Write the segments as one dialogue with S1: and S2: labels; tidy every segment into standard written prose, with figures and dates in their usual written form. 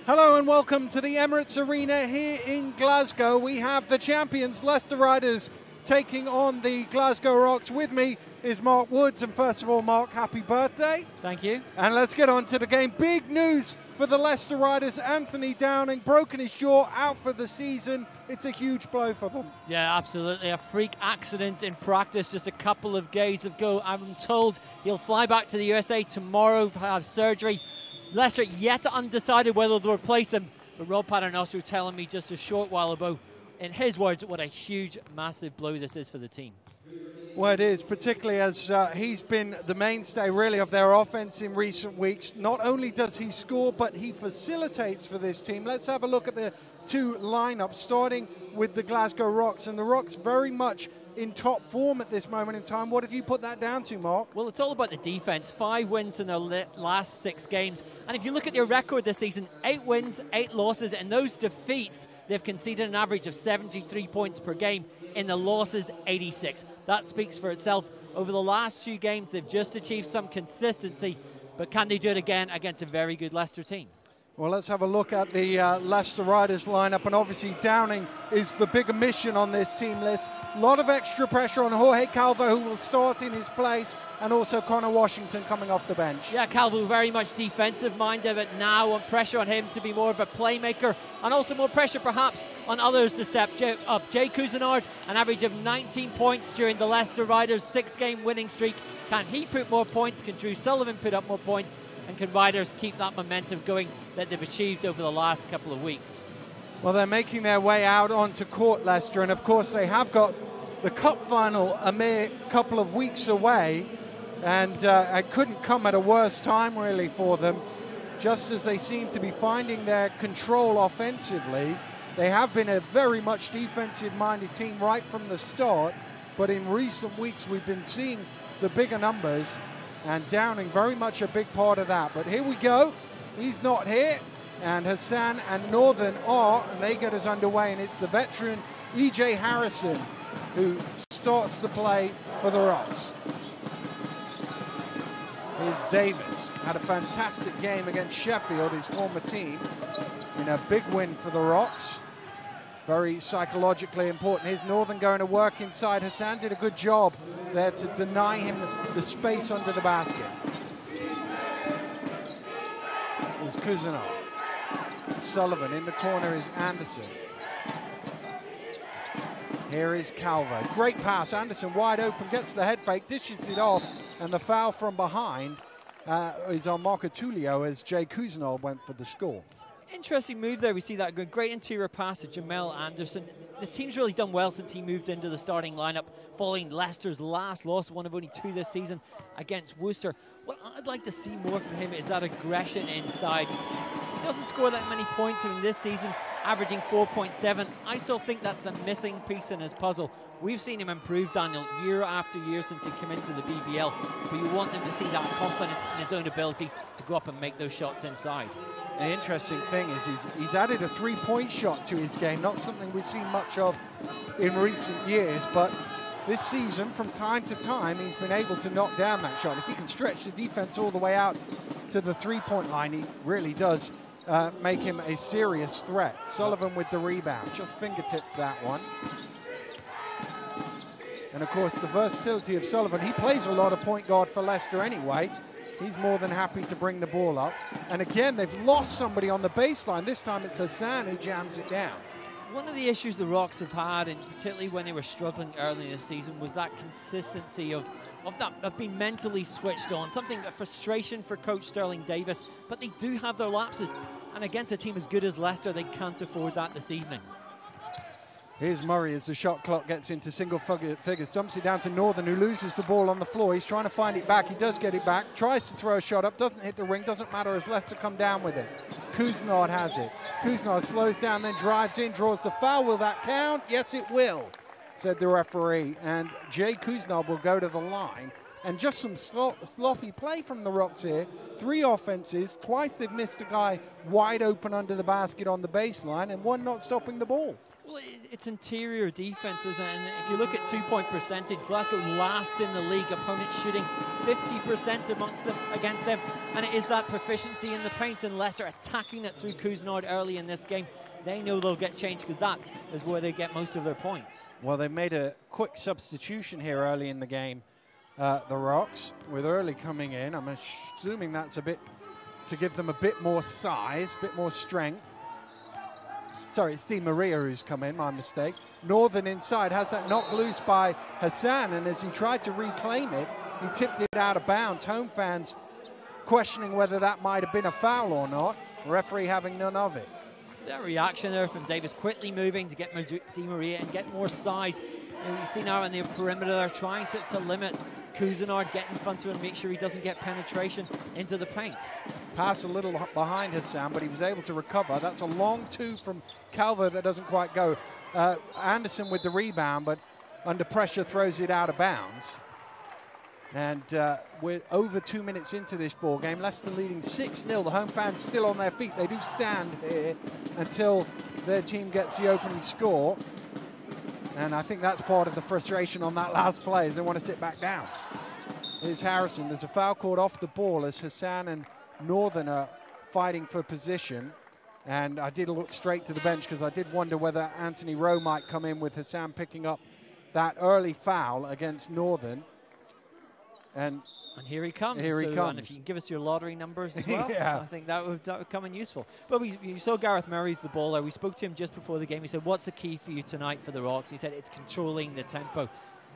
S1: Hello and welcome to the Emirates Arena here in Glasgow. We have the champions, Leicester Riders, taking on the Glasgow Rocks. With me is Mark Woods, and first of all, Mark, happy birthday.
S2: Thank you.
S1: And let's get on to the game. Big news for the Leicester Riders. Anthony Downing broken his jaw, out for the season. It's a huge blow for them.
S2: Yeah, absolutely. A freak accident in practice just a couple of days ago. I'm told he'll fly back to the USA tomorrow to have surgery. Leicester yet undecided whether to replace him, but Rob Paternoster telling me just a short while ago, in his words, what a huge, massive blow this is for the team.
S1: Well, it is, particularly as he's been the mainstay, really, of their offense in recent weeks. Not only does he score, but he facilitates for this team. Let's have a look at the two lineups, starting with the Glasgow Rocks. And the Rocks very much in top form at this moment in time. What have you put that down to, Mark?
S2: Well, it's all about the defense. 5 wins in their last 6 games. And if you look at their record this season, 8 wins, 8 losses. And those defeats, they've conceded an average of 73 points per game. In the losses, 86. That speaks for itself. Over the last few games, they've just achieved some consistency. But can they do it again against a very good Leicester team?
S1: Well, let's have a look at the Leicester Riders lineup, and obviously Downing is the big omission on this team list. A lot of extra pressure on Jorge Calvo, who will start in his place, and also Connor Washington coming off the bench. Yeah,
S2: Calvo very much defensive-minded, but now pressure on him to be more of a playmaker, and also more pressure perhaps on others to step up. Jay Couisnard, an average of 19 points during the Leicester Riders' 6-game winning streak. Can he put more points? Can Drew Sullivan put up more points? And can Riders keep that momentum going that they've achieved over the last couple of weeks?
S1: Well, they're making their way out onto court, Leicester, and of course they have got the cup final a mere couple of weeks away, and it couldn't come at a worse time really for them. Just as they seem to be finding their control offensively, they have been a very much defensive-minded team right from the start, but in recent weeks we've been seeing the bigger numbers, and Downing very much a big part of that. But here we go. He's not here, and Hassan and Northern are, and they get us underway, and it's the veteran E.J. Harrison who starts the play for the Rocks. Here's Davis. Had a fantastic game against Sheffield, his former team, in a big win for the Rocks. Very psychologically important. Here's Northern going to work inside. Hassan did a good job there to deny him the space under the basket. Here's Couisnard. Sullivan. In the corner is Anderson. Here is Calvo. Great pass. Anderson wide open, gets the head fake, dishes it off, and the foul from behind is on Marco Tullio as Jay Couisnard went for the score.
S2: Interesting move there. We see that going great interior pass to Jamel Anderson. The team's really done well since he moved into the starting lineup following Leicester's last loss, one of only 2 this season against Worcester. What I'd like to see more from him is that aggression inside. He doesn't score that many points in this season, averaging 4.7. I still think that's the missing piece in his puzzle. We've seen him improve, Daniel, year after year since he came into the BBL, but you want him to see that confidence in his own ability to go up and make those shots inside.
S1: The interesting thing is he's added a 3-point shot to his game, not something we've seen much of in recent years, but this season, from time to time, he's been able to knock down that shot. If he can stretch the defense all the way out to the 3-point line, he really does make him a serious threat. Sullivan with the rebound, just fingertipped that one. And of course, the versatility of Sullivan, he plays a lot of point guard for Leicester anyway. He's more than happy to bring the ball up. And again, they've lost somebody on the baseline. This time it's Hassan who jams it down.
S2: One of the issues the Rocks have had, and particularly when they were struggling early this season, was that consistency of being mentally switched on. Something, a frustration for coach Sterling Davis, but they do have their lapses. And against a team as good as Leicester, they can't afford that this evening.
S1: Here's Murray as the shot clock gets into single figures, dumps it down to Northern, who loses the ball on the floor. He's trying to find it back. He does get it back, tries to throw a shot up, doesn't hit the ring, doesn't matter as Leicester come down with it. Couisnard has it. Couisnard slows down, then drives in, draws the foul. Will that count? Yes, it will, said the referee. And Jay Couisnard will go to the line. And just some sloppy play from the Rocks here. 3 offenses, twice they've missed a guy wide open under the basket on the baseline, and 1 not stopping the ball.
S2: Well, it's interior defense, isn't it? And if you look at 2-point percentage, Glasgow last in the league, opponents shooting 50% amongst them against them. And it is that proficiency in the paint, and Leicester attacking it through Couisnard early in this game. They know they'll get changed because that is where they get most of their points.
S1: Well, they made a quick substitution here early in the game, the Rocks, with Early coming in. I'm assuming that's a bit to give them a bit more size, a bit more strength. Sorry, it's Di Maria who's come in, my mistake. Northern inside has that knocked loose by Hassan, and as he tried to reclaim it, he tipped it out of bounds. Home fans questioning whether that might have been a foul or not. Referee having none of it.
S2: That reaction there from Davis, quickly moving to get Di Maria and get more size. You see now on the perimeter they're trying to limit Couisnard, get in front of him, make sure he doesn't get penetration into the paint.
S1: Pass a little behind Hassan, but he was able to recover. That's a long two from Calver that doesn't quite go. Anderson with the rebound, but under pressure throws it out of bounds. And we're over 2 minutes into this ball game. Leicester leading 6-0. The home fans still on their feet. They do stand here until their team gets the opening score. And I think that's part of the frustration on that last play, as they want to sit back down. Here's Harrison. There's a foul called off the ball as Hassan and Northern are fighting for position. And I did look straight to the bench because I did wonder whether Anthony Rowe might come in with Hassan picking up that early foul against Northern. And
S2: here he comes.
S1: Here he comes.
S2: And if you can give us your lottery numbers as well,
S1: yeah.
S2: I think that would come in useful. But you saw Gareth Murray's the bowler. We spoke to him just before the game. He said, what's the key for you tonight for the Rocks? He said, it's controlling the tempo.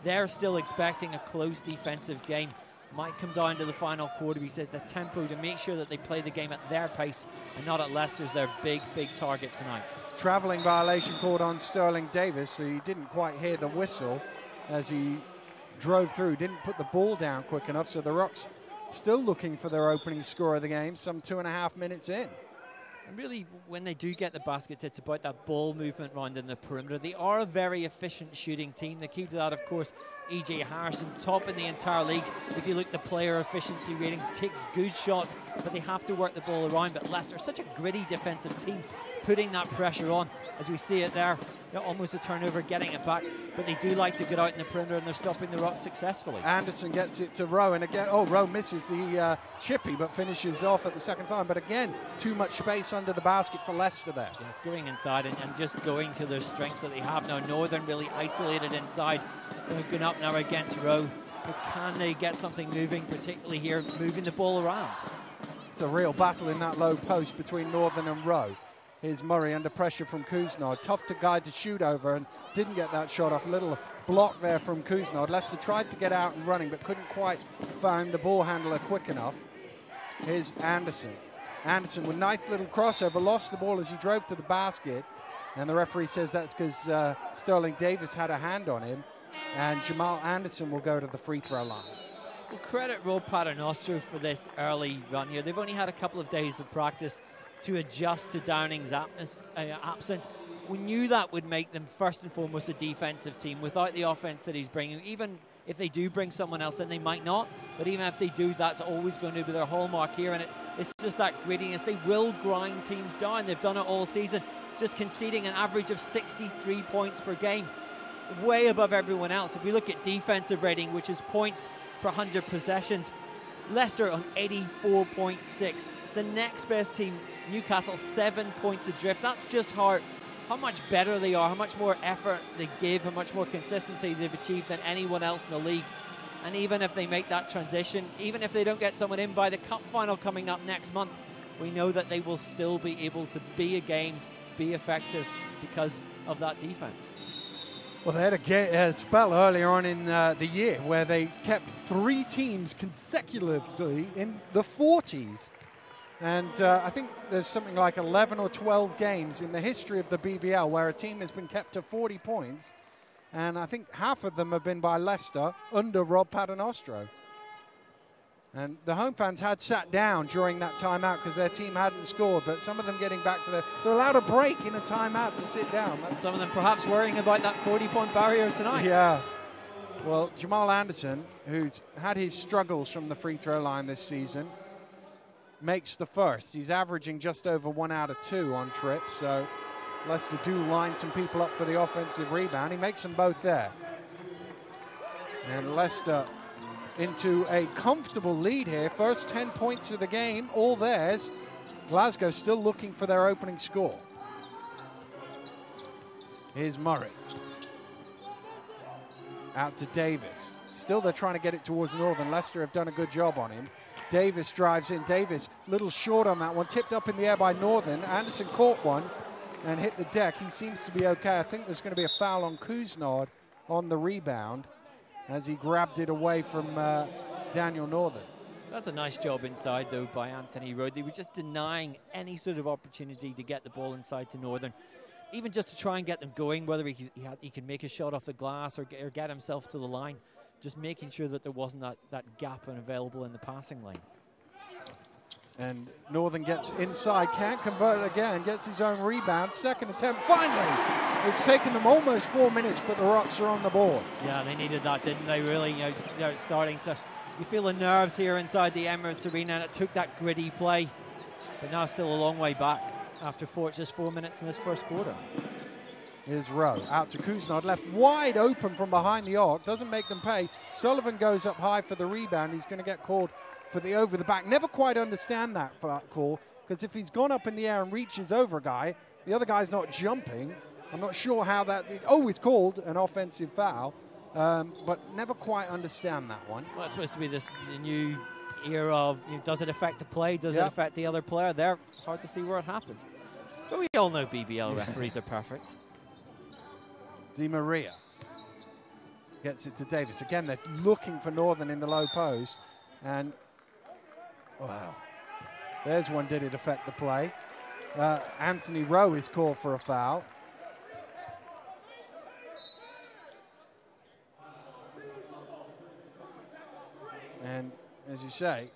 S2: They're still expecting a close defensive game. Might come down to the final quarter. He says the tempo to make sure that they play the game at their pace and not at Leicester's, their big target tonight.
S1: Travelling violation called on Sterling Davis, so he didn't quite hear the whistle as he drove through, didn't put the ball down quick enough, so the Rocks still looking for their opening score of the game, some 2.5 minutes in.
S2: And really, when they do get the baskets, it's about that ball movement round in the perimeter. They are a very efficient shooting team. The key to that, of course, E.J. Harrison, top in the entire league. If you look at the player efficiency ratings, takes good shots, but they have to work the ball around. But Leicester, such a gritty defensive team, putting that pressure on, as we see it there. You know, almost a turnover, getting it back, but they do like to get out in the perimeter, and they're stopping the Rocks successfully.
S1: Anderson gets it to Rowe, and again, Rowe misses the chippy, but finishes off at the second time. But again, too much space under the basket for Leicester there.
S2: Yes, going inside and just going to their strengths that they have now. Northern really isolated inside, going up now against Rowe. But can they get something moving, particularly here, moving the ball around?
S1: It's a real battle in that low post between Northern and Rowe. Here's Murray under pressure from Couisnard. Tough to guide to shoot over and didn't get that shot off. A little block there from Couisnard. Leicester tried to get out and running but couldn't quite find the ball handler quick enough. Here's Anderson. Anderson with nice little crossover, lost the ball as he drove to the basket. And the referee says that's because Sterling Davis had a hand on him. And Jamal Anderson will go to the free throw line.
S2: Well, credit Rob Paternostro for this early run here. They've only had a couple of days of practice to adjust to Downing's absence. We knew that would make them first and foremost a defensive team without the offense that he's bringing. Even if they do bring someone else in, they might not, but even if they do, that's always going to be their hallmark here, and it's just that grittiness. They will grind teams down. They've done it all season, just conceding an average of 63 points per game, way above everyone else. If we look at defensive rating, which is points per 100 possessions, Leicester on 84.6. The next best team, Newcastle, 7 points adrift. That's just how much better they are, how much more effort they give, how much more consistency they've achieved than anyone else in the league. And even if they make that transition, even if they don't get someone in by the cup final coming up next month, we know that they will still be able to be at games, be effective because of that defense.
S1: Well, they had a spell earlier on in the year where they kept 3 teams consecutively in the 40s. And I think there's something like 11 or 12 games in the history of the BBL where a team has been kept to 40 points. And I think half of them have been by Leicester under Rob Paternostro. And the home fans had sat down during that timeout because their team hadn't scored, but some of them getting back to they're allowed a break in a timeout to sit down.
S2: Some of them perhaps worrying about that 40-point barrier tonight.
S1: Yeah. Well, Jamal Anderson, who's had his struggles from the free throw line this season, makes the first. He's averaging just over 1 out of 2 on trips, so Leicester do line some people up for the offensive rebound. He makes them both there. And Leicester into a comfortable lead here. First 10 points of the game, all theirs. Glasgow still looking for their opening score. Here's Murray. Out to Davis. Still they're trying to get it towards Northern. Leicester have done a good job on him. Davis drives in. Davis, little short on that one. Tipped up in the air by Northern. Anderson caught one and hit the deck. He seems to be okay. I think there's going to be a foul on Couisnard on the rebound as he grabbed it away from Daniel Northern.
S2: That's a nice job inside, though, by Anthony Rowe. They were just denying any sort of opportunity to get the ball inside to Northern, even just to try and get them going, whether he can make a shot off the glass or get himself to the line, just making sure that there wasn't that gap available in the passing lane.
S1: And Northern gets inside, can't convert it again, gets his own rebound, second attempt, finally! It's taken them almost 4 minutes, but the Rocks are on the board.
S2: Yeah, they needed that, didn't they, really? They're starting to, you feel the nerves here inside the Emirates Arena, and it took that gritty play, but now still a long way back after just 4 minutes in this first quarter.
S1: Here's Rowe, out to Couisnard, left wide open from behind the arc, doesn't make them pay. Sullivan goes up high for the rebound, he's going to get called for the over the back. Never quite understand that call, because if he's gone up in the air and reaches over a guy, the other guy's not jumping. I'm not sure how that did. Oh, it's called an offensive foul, but never quite understand that one.
S2: Well, it's supposed to be the new era of, does it affect the play? Does it affect the other player? There, hard to see where it happened. But we all know BBL referees are perfect.
S1: Di Maria gets it to Davis. Again, they're looking for Northern in the low post. And, wow, there's one. Did it affect the play? Anthony Rowe is called for a foul. And as you say,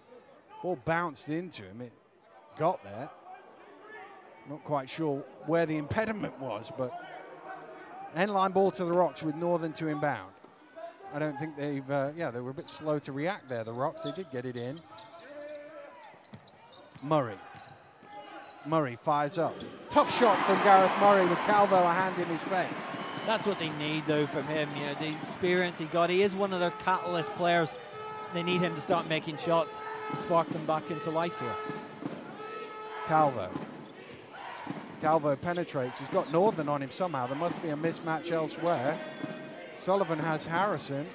S1: ball bounced into him. It got there. Not quite sure where the impediment was, but end line ball to the Rocks with Northern to inbound. I don't think they've, they were a bit slow to react there, the Rocks. They did get it in. Murray. Murray fires up. Tough shot from Gareth Murray with Calvo a hand in his face.
S2: That's what they need, though, from him. The experience he got. He is one of their catalyst players. They need him to start making shots to spark them back into life here.
S1: Calvo. Calvo penetrates. He's got Northern on him somehow. There must be a mismatch elsewhere. Sullivan has Harrison.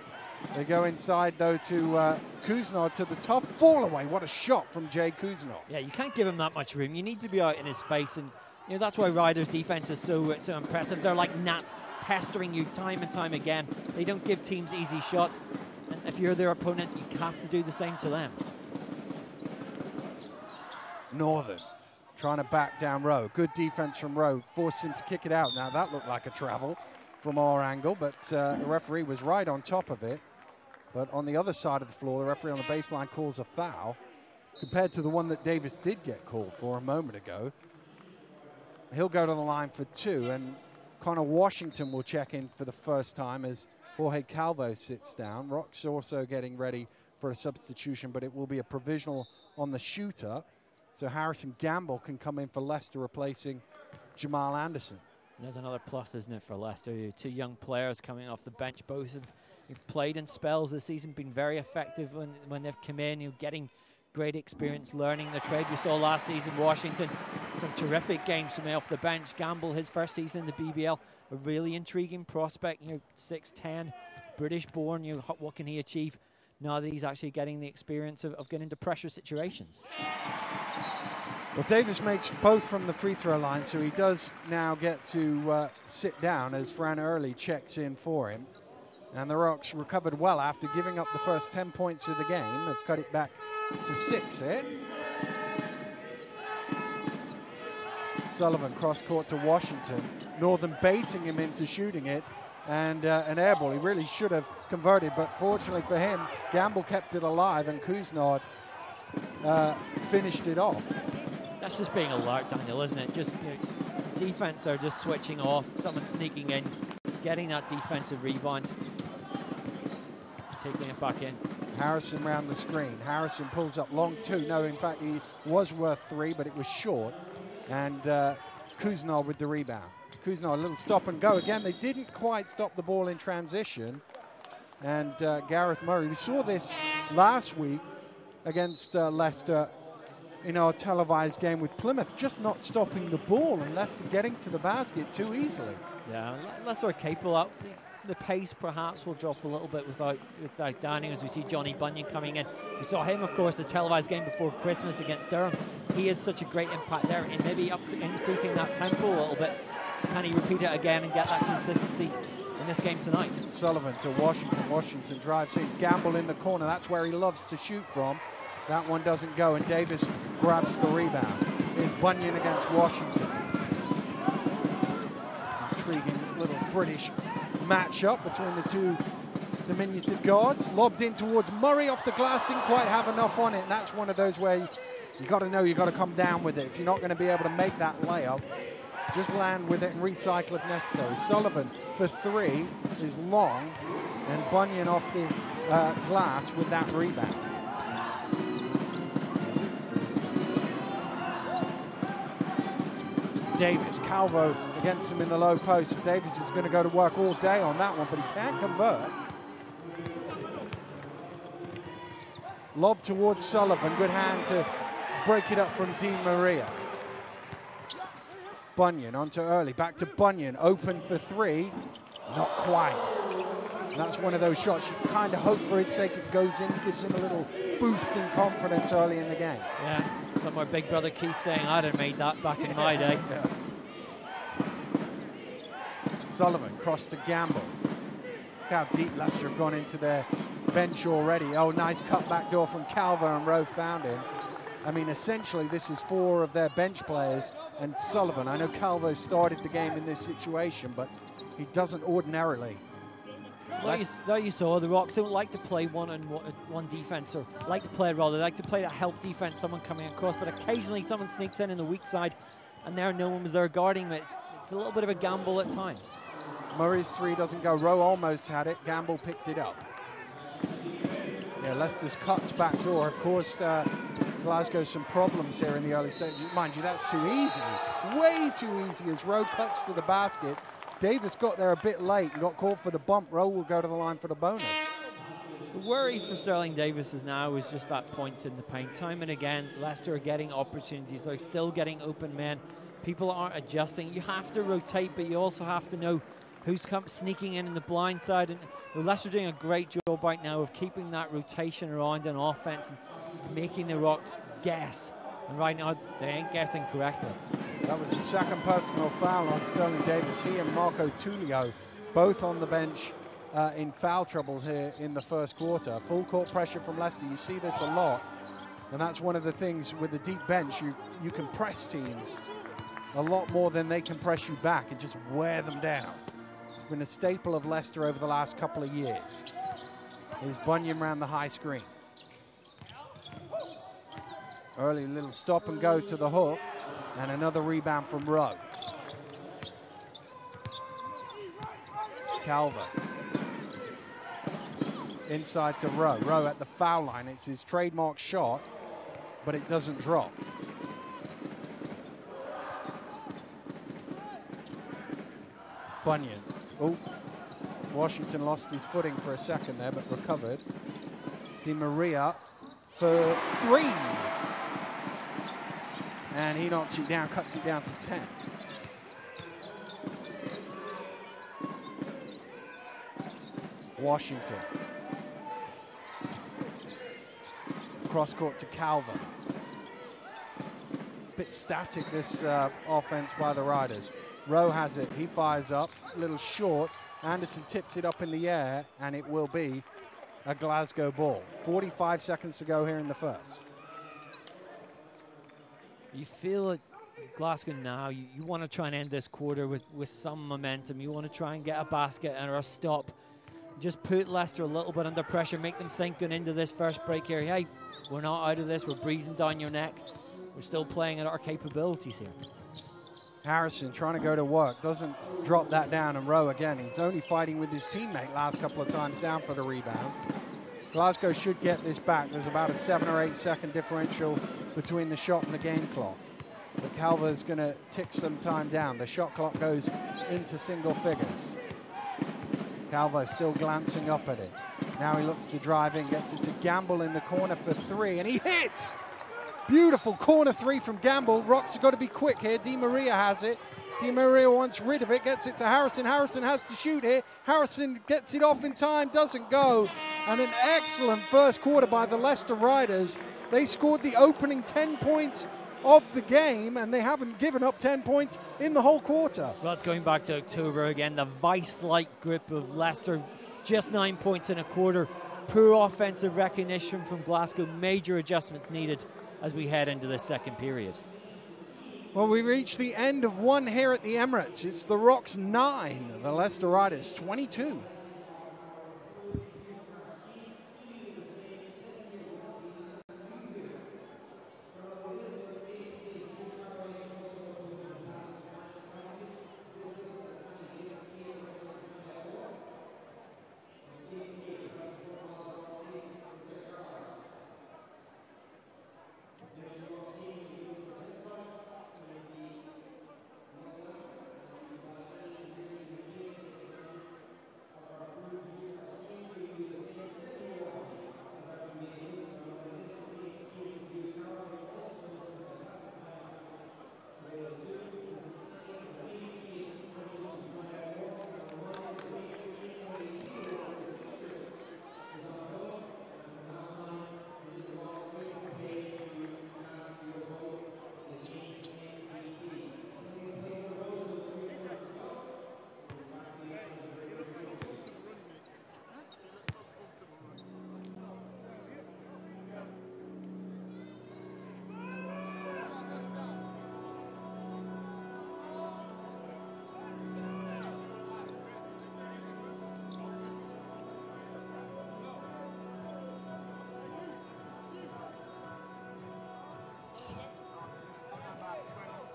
S1: They go inside, though, to Couisnard to the tough fall away. What a shot from Jay Couisnard.
S2: Yeah, you can't give him that much room. You need to be out in his face, and that's why Ryder's defense is so impressive. They're like gnats, pestering you time and time again. They don't give teams easy shots, and if you're their opponent, you have to do the same to them.
S1: Northern trying to back down Rowe. Good defense from Rowe. Forced him to kick it out. Now, that looked like a travel from our angle, but the referee was right on top of it. But on the other side of the floor, the referee on the baseline calls a foul compared to the one that Davis did get called for a moment ago. He'll go to the line for two, and Connor Washington will check in for the first time as Jorge Calvo sits down. Rock's also getting ready for a substitution, but it will be a provisional on the shooter. So Harrison Gamble can come in for Leicester, replacing Jamal Anderson.
S2: There's another plus, isn't it, for Leicester? Two young players coming off the bench. Both have played in spells this season, been very effective when they've come in, getting great experience, learning the trade. We saw last season Washington, some terrific games from off the bench. Gamble, his first season in the BBL, a really intriguing prospect, 6'10", British-born. What can he achieve now that he's actually getting the experience of getting into pressure situations?
S1: Well, Davis makes both from the free throw line, so he does now get to sit down as Fran Early checks in for him. And the Rocks recovered well after giving up the first 10 points of the game. They've cut it back to 6 here. Sullivan cross court to Washington. Northern baiting him into shooting it, and an air ball. He really should have converted, but fortunately for him, Gamble kept it alive, and Couisnard finished it off.
S2: That's just being alert, Daniel, isn't it? Just defense, they're just switching off. Someone sneaking in, getting that defensive rebound, taking it back in.
S1: Harrison round the screen. Harrison pulls up long two. No, in fact, he was worth 3, but it was short. And Couisnard with the rebound. Couisnard, a little stop and go again. They didn't quite stop the ball in transition. And Gareth Murray, we saw this last week against Leicester in our televised game with Plymouth, just not stopping the ball and Leicester getting to the basket too easily.
S2: Yeah, Leicester are capable up. The pace perhaps will drop a little bit without Downing, as we see Johnny Bunyan coming in. We saw him, of course, the televised game before Christmas against Durham. He had such a great impact there, and maybe increasing that tempo a little bit. Can he repeat it again and get that consistency in this game tonight?
S1: Sullivan to Washington. Washington drives in. Gamble in the corner. That's where he loves to shoot from. That one doesn't go, and Davis grabs the rebound. Here's Bunyan against Washington. Intriguing little British matchup between the two diminutive guards. Lobbed in towards Murray off the glass, didn't quite have enough on it, and that's one of those where you got to know you got to come down with it. If you're not going to be able to make that layup, just land with it and recycle if necessary. Sullivan for three is long, and Bunyan off the glass with that rebound. Davis, Calvo against him in the low post. Davis is going to go to work all day on that one, but he can't convert. Lob towards Sullivan, good hand to break it up from Di Maria. Bunyan onto Early, back to Bunyan, open for three, not quite. And that's one of those shots you kind of hope for its sake it goes in, gives him a little boost in confidence early in the game.
S2: Yeah, somewhere big brother Keith saying, I'd have made that back in my day.
S1: Yeah. Sullivan cross to Gamble. Look how deep Leicester have gone into their bench already. Oh, nice cut back door from Calvo, and Rowe found him. I mean, essentially, this is four of their bench players and Sullivan. I know Calvo started the game in this situation, but he doesn't ordinarily.
S2: Like you saw, the Rocks don't like to play one defense, or like to play that help defense, someone coming across, but occasionally someone sneaks in the weak side, and there no one was there guarding it. It's a little bit of a gamble at times.
S1: Murray's three doesn't go. Rowe almost had it. Gamble picked it up. Yeah, Leicester's cuts back door. Of course, Glasgow some problems here in the early stages. Mind you, that's too easy. Way too easy as Rowe cuts to the basket. Davis got there a bit late and got called for the bump. Rowe will go to the line for the bonus.
S2: The worry for Sterling Davis is now is just that points in the paint. Time and again, Leicester are getting opportunities. They're still getting open men. People aren't adjusting. You have to rotate, but you also have to know who's sneaking in the blind side. And Leicester are doing a great job right now of keeping that rotation around on offense and making the Rocks guess. And right now, they ain't guessing correctly.
S1: That was the second personal foul on Sterling Davis. He and Marco Tullio both on the bench in foul trouble here in the first quarter. Full court pressure from Leicester. You see this a lot. And that's one of the things with the deep bench. You can press teams a lot more than they can press you back and just wear them down. It's been a staple of Leicester over the last couple of years. Here's Bunyan around the high screen. Early little stop and go to the hook, and another rebound from Rowe. Calvo. Inside to Rowe. Rowe at the foul line. It's his trademark shot, but it doesn't drop. Bunyan. Oh, Washington lost his footing for a second there, but recovered. Di Maria for three. And he knocks it down, cuts it down to 10. Washington. Cross court to Calvo. Bit static, this offense by the Riders. Rowe has it, he fires up, a little short. Anderson tips it up in the air, and it will be a Glasgow ball. 45 seconds to go here in the first.
S2: You feel it, Glasgow now, you want to try and end this quarter with some momentum. You want to try and get a basket or a stop. Just put Leicester a little bit under pressure, make them think going into this first break here, hey, we're not out of this, we're breathing down your neck. We're still playing at our capabilities here.
S1: Harrison trying to go to work, doesn't drop that down, and Rowe again. He's only fighting with his teammate last couple of times down for the rebound. Glasgow should get this back. There's about a 7 or 8 second differential between the shot and the game clock. But Calver's going to tick some time down. The shot clock goes into single figures. Calvo still glancing up at it. Now he looks to drive in, gets it to Gamble in the corner for three, and he hits! Beautiful corner three from Gamble. Rocks have got to be quick here. Di Maria has it. Di Maria wants rid of it, gets it to Harrison. Harrison has to shoot here. Harrison gets it off in time, doesn't go. And an excellent first quarter by the Leicester Riders. They scored the opening 10 points of the game, and they haven't given up 10 points in the whole quarter.
S2: Well, it's going back to October again, the vice-like grip of Leicester. Just 9 points in a quarter. Poor offensive recognition from Glasgow. Major adjustments needed as we head into the second period.
S1: Well, we reach the end of one here at the Emirates. It's the Rocks 9, the Leicester Riders 22.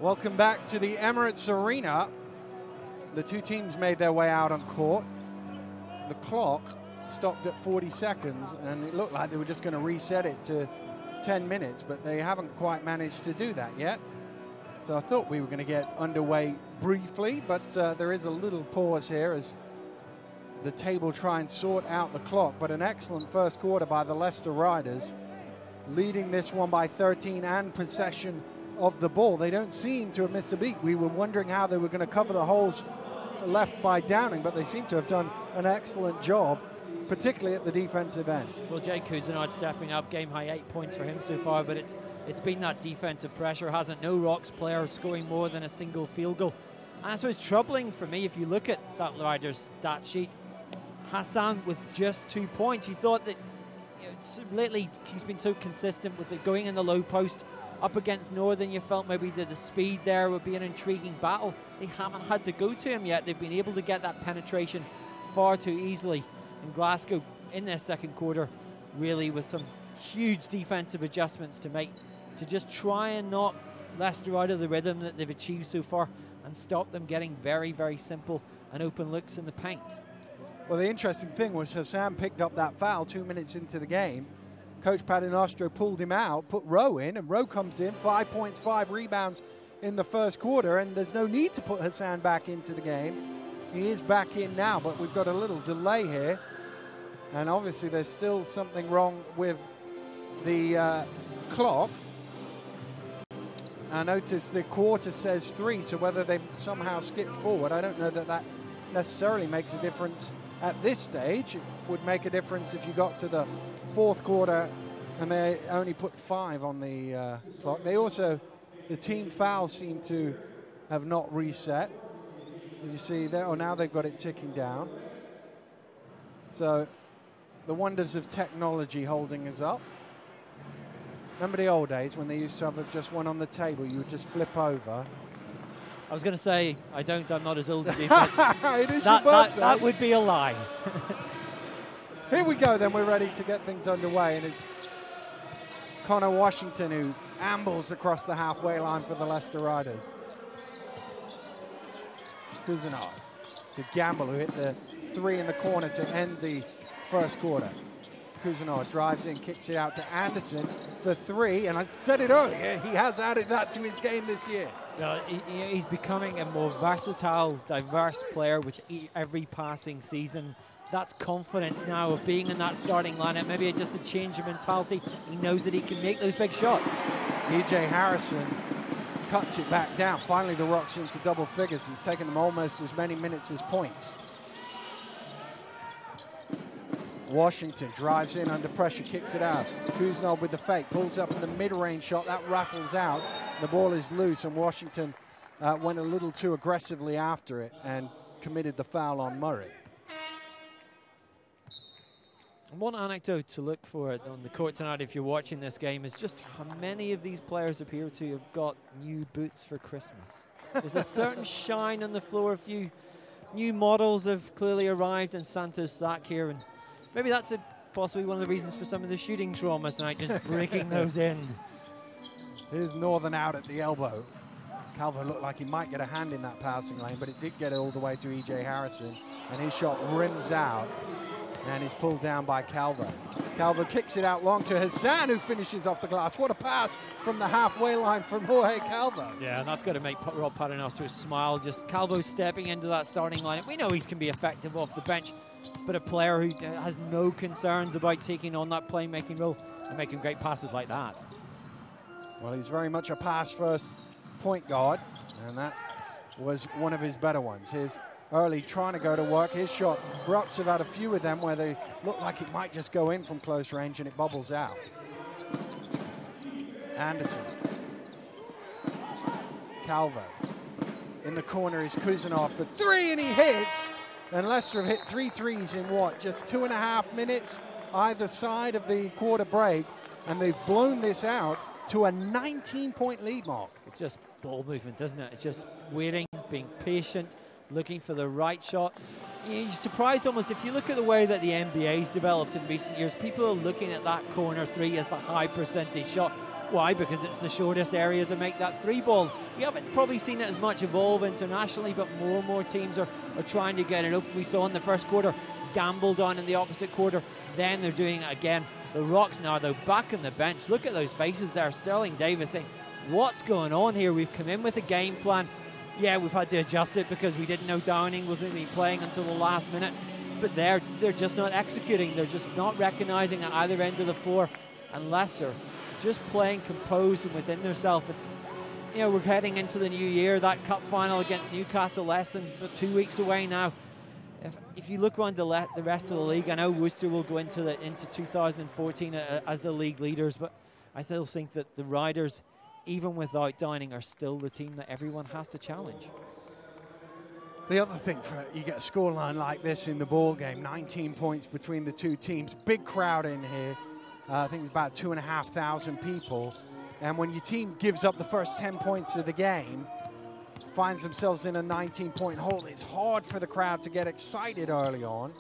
S1: Welcome back to the Emirates Arena. The two teams made their way out on court. The clock stopped at 40 seconds, and it looked like they were just going to reset it to 10 minutes, but they haven't quite managed to do that yet. So I thought we were going to get underway briefly, but there is a little pause here as the table try and sort out the clock. But an excellent first quarter by the Leicester Riders, leading this one by 13 and possession of the ball. They don't seem to have missed a beat. We were wondering how they were going to cover the holes left by Downing, but they seem to have done an excellent job, particularly at the defensive end. Well,
S2: Jay Couisnard stepping up, game high 8 points for him so far, but it's been that defensive pressure, hasn't no Rocks player scoring more than a single field goal. And so it's troubling for me if you look at that Riders stat sheet. Hassan with just 2 points. You thought that lately he's been so consistent with it going in the low post. Up against Northern, you felt maybe that the speed there would be an intriguing battle. They haven't had to go to him yet. They've been able to get that penetration far too easily. And Glasgow in their second quarter, really with some huge defensive adjustments to make to just try and knock Leicester out of the rhythm that they've achieved so far and stop them getting very, very simple and open looks in the paint.
S1: Well, the interesting thing was Hassan picked up that foul 2 minutes into the game. Coach Paternoster pulled him out, put Rowe in, and Rowe comes in, 5 points, 5 rebounds in the first quarter, and there's no need to put Hassan back into the game. He is back in now, but we've got a little delay here, and obviously there's still something wrong with the clock. I notice the quarter says 3, so whether they somehow skipped forward, I don't know that that necessarily makes a difference at this stage. It would make a difference if you got to the fourth quarter and they only put 5 on the clock. They also, the team fouls seem to have not reset. You see there, oh, now they've got it ticking down. So the wonders of technology holding us up. Remember the old days when they used to have just one on the table, you would just flip over.
S2: I was going to say, I'm not as old as you, but
S1: it is your birthday.
S2: That would be a lie.
S1: Here we go, then we're ready to get things underway, and it's Connor Washington who ambles across the halfway line for the Leicester Riders. Couisnard to Gamble, who hit the 3 in the corner to end the first quarter. Couisnard drives in, kicks it out to Anderson for 3, and I said it earlier, he has added that to his game this year.
S2: He's becoming a more versatile, diverse player with every passing season. That's confidence now of being in that starting lineup. Maybe just a change of mentality. He knows that he can make those big shots.
S1: E.J. Harrison cuts it back down. Finally, the Rocks into double figures. He's taken them almost as many minutes as points. Washington drives in under pressure, kicks it out. Couisnard with the fake, pulls up in the mid-range shot. That rattles out. The ball is loose, and Washington went a little too aggressively after it and committed the foul on Murray.
S2: One anecdote to look for on the court tonight, if you're watching this game, is just how many of these players appear to have got new boots for Christmas. There's a certain shine on the floor. A few new models have clearly arrived in Santa's sack here, and maybe that's possibly one of the reasons for some of the shooting trauma tonight, just breaking those in.
S1: Here's Northern out at the elbow. Calvo looked like he might get a hand in that passing lane, but it did get it all the way to E.J. Harrison, and his shot rims out and is pulled down by Calvo. Calvo kicks it out long to Hassan, who finishes off the glass. What a pass from the halfway line from Jorge Calvo.
S2: Yeah, and that's got to make Rob Paternoster smile. Just Calvo stepping into that starting lineup. We know he can be effective off the bench, but a player who has no concerns about taking on that playmaking role and making great passes like that.
S1: Well, he's very much a pass-first point guard, and that was one of his better ones. Here's Early trying to go to work. His shot, Rocks have had a few of them where they look like it might just go in from close range and it bubbles out. Anderson. Calvo. In the corner is Couisnard for 3, and he hits. And Leicester have hit 3 threes in what, just 2.5 minutes either side of the quarter break, and they've blown this out to a 19-point lead, Mark.
S2: It's just ball movement, isn't it? It's just waiting, being patient, looking for the right shot. You're surprised almost if you look at the way that the NBA's developed in recent years. People are looking at that corner 3 as the high percentage shot. Why? Because it's the shortest area to make that 3 ball. You haven't probably seen it as much evolve internationally, but more and more teams are trying to get it open. We saw in the first quarter, gambled on in the opposite quarter. Then they're doing it again. The Rocks now, though, back on the bench. Look at those faces there. Sterling Davis saying, what's going on here? We've come in with a game plan. Yeah, we've had to adjust it because we didn't know Downing was going to be playing until the last minute. But they're just not executing. They're just not recognizing at either end of the floor. And Leicester just playing composed and within themselves. You know, we're heading into the new year. That cup final against Newcastle less than 2 weeks away now. If you look around the rest of the league, I know Worcester will go into 2014 as the league leaders, but I still think that the Riders, even without Downing, are still the team that everyone has to challenge.
S1: The other thing, you get a scoreline like this in the ball game, 19 points between the two teams, big crowd in here. I think it's about 2,500 people. And when your team gives up the first 10 points of the game, finds themselves in a 19-point hole, it's hard for the crowd to get excited early on.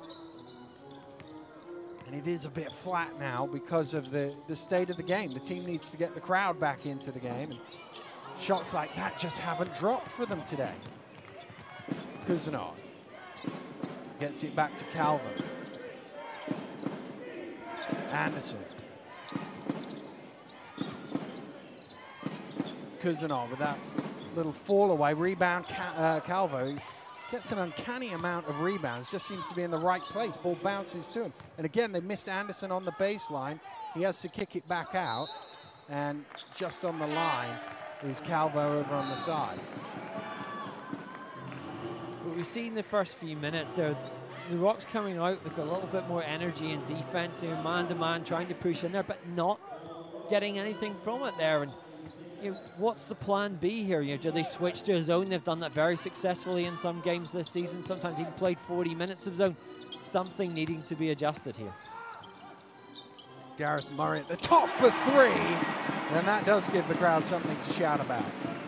S1: And it is a bit flat now because of the state of the game. The team needs to get the crowd back into the game. And shots like that just haven't dropped for them today. Couisnard gets it back to Calvo. Anderson. Couisnard with that little fall away. Rebound, Calvo gets an uncanny amount of rebounds, just seems to be in the right place. Ball bounces to him. And again, they missed Anderson on the baseline. He has to kick it back out. And just on the line is Calvo over on the side.
S2: What we've seen the first few minutes there, the Rocks coming out with a little bit more energy and defense, man-to-man, trying to push in there, but not getting anything from it there. And you know, what's the plan B here? You know, do they switch to a zone? They've done that very successfully in some games this season. Sometimes even played 40 minutes of zone. Something needing to be adjusted here.
S1: Gareth Murray at the top for 3, and that does give the crowd something to shout about.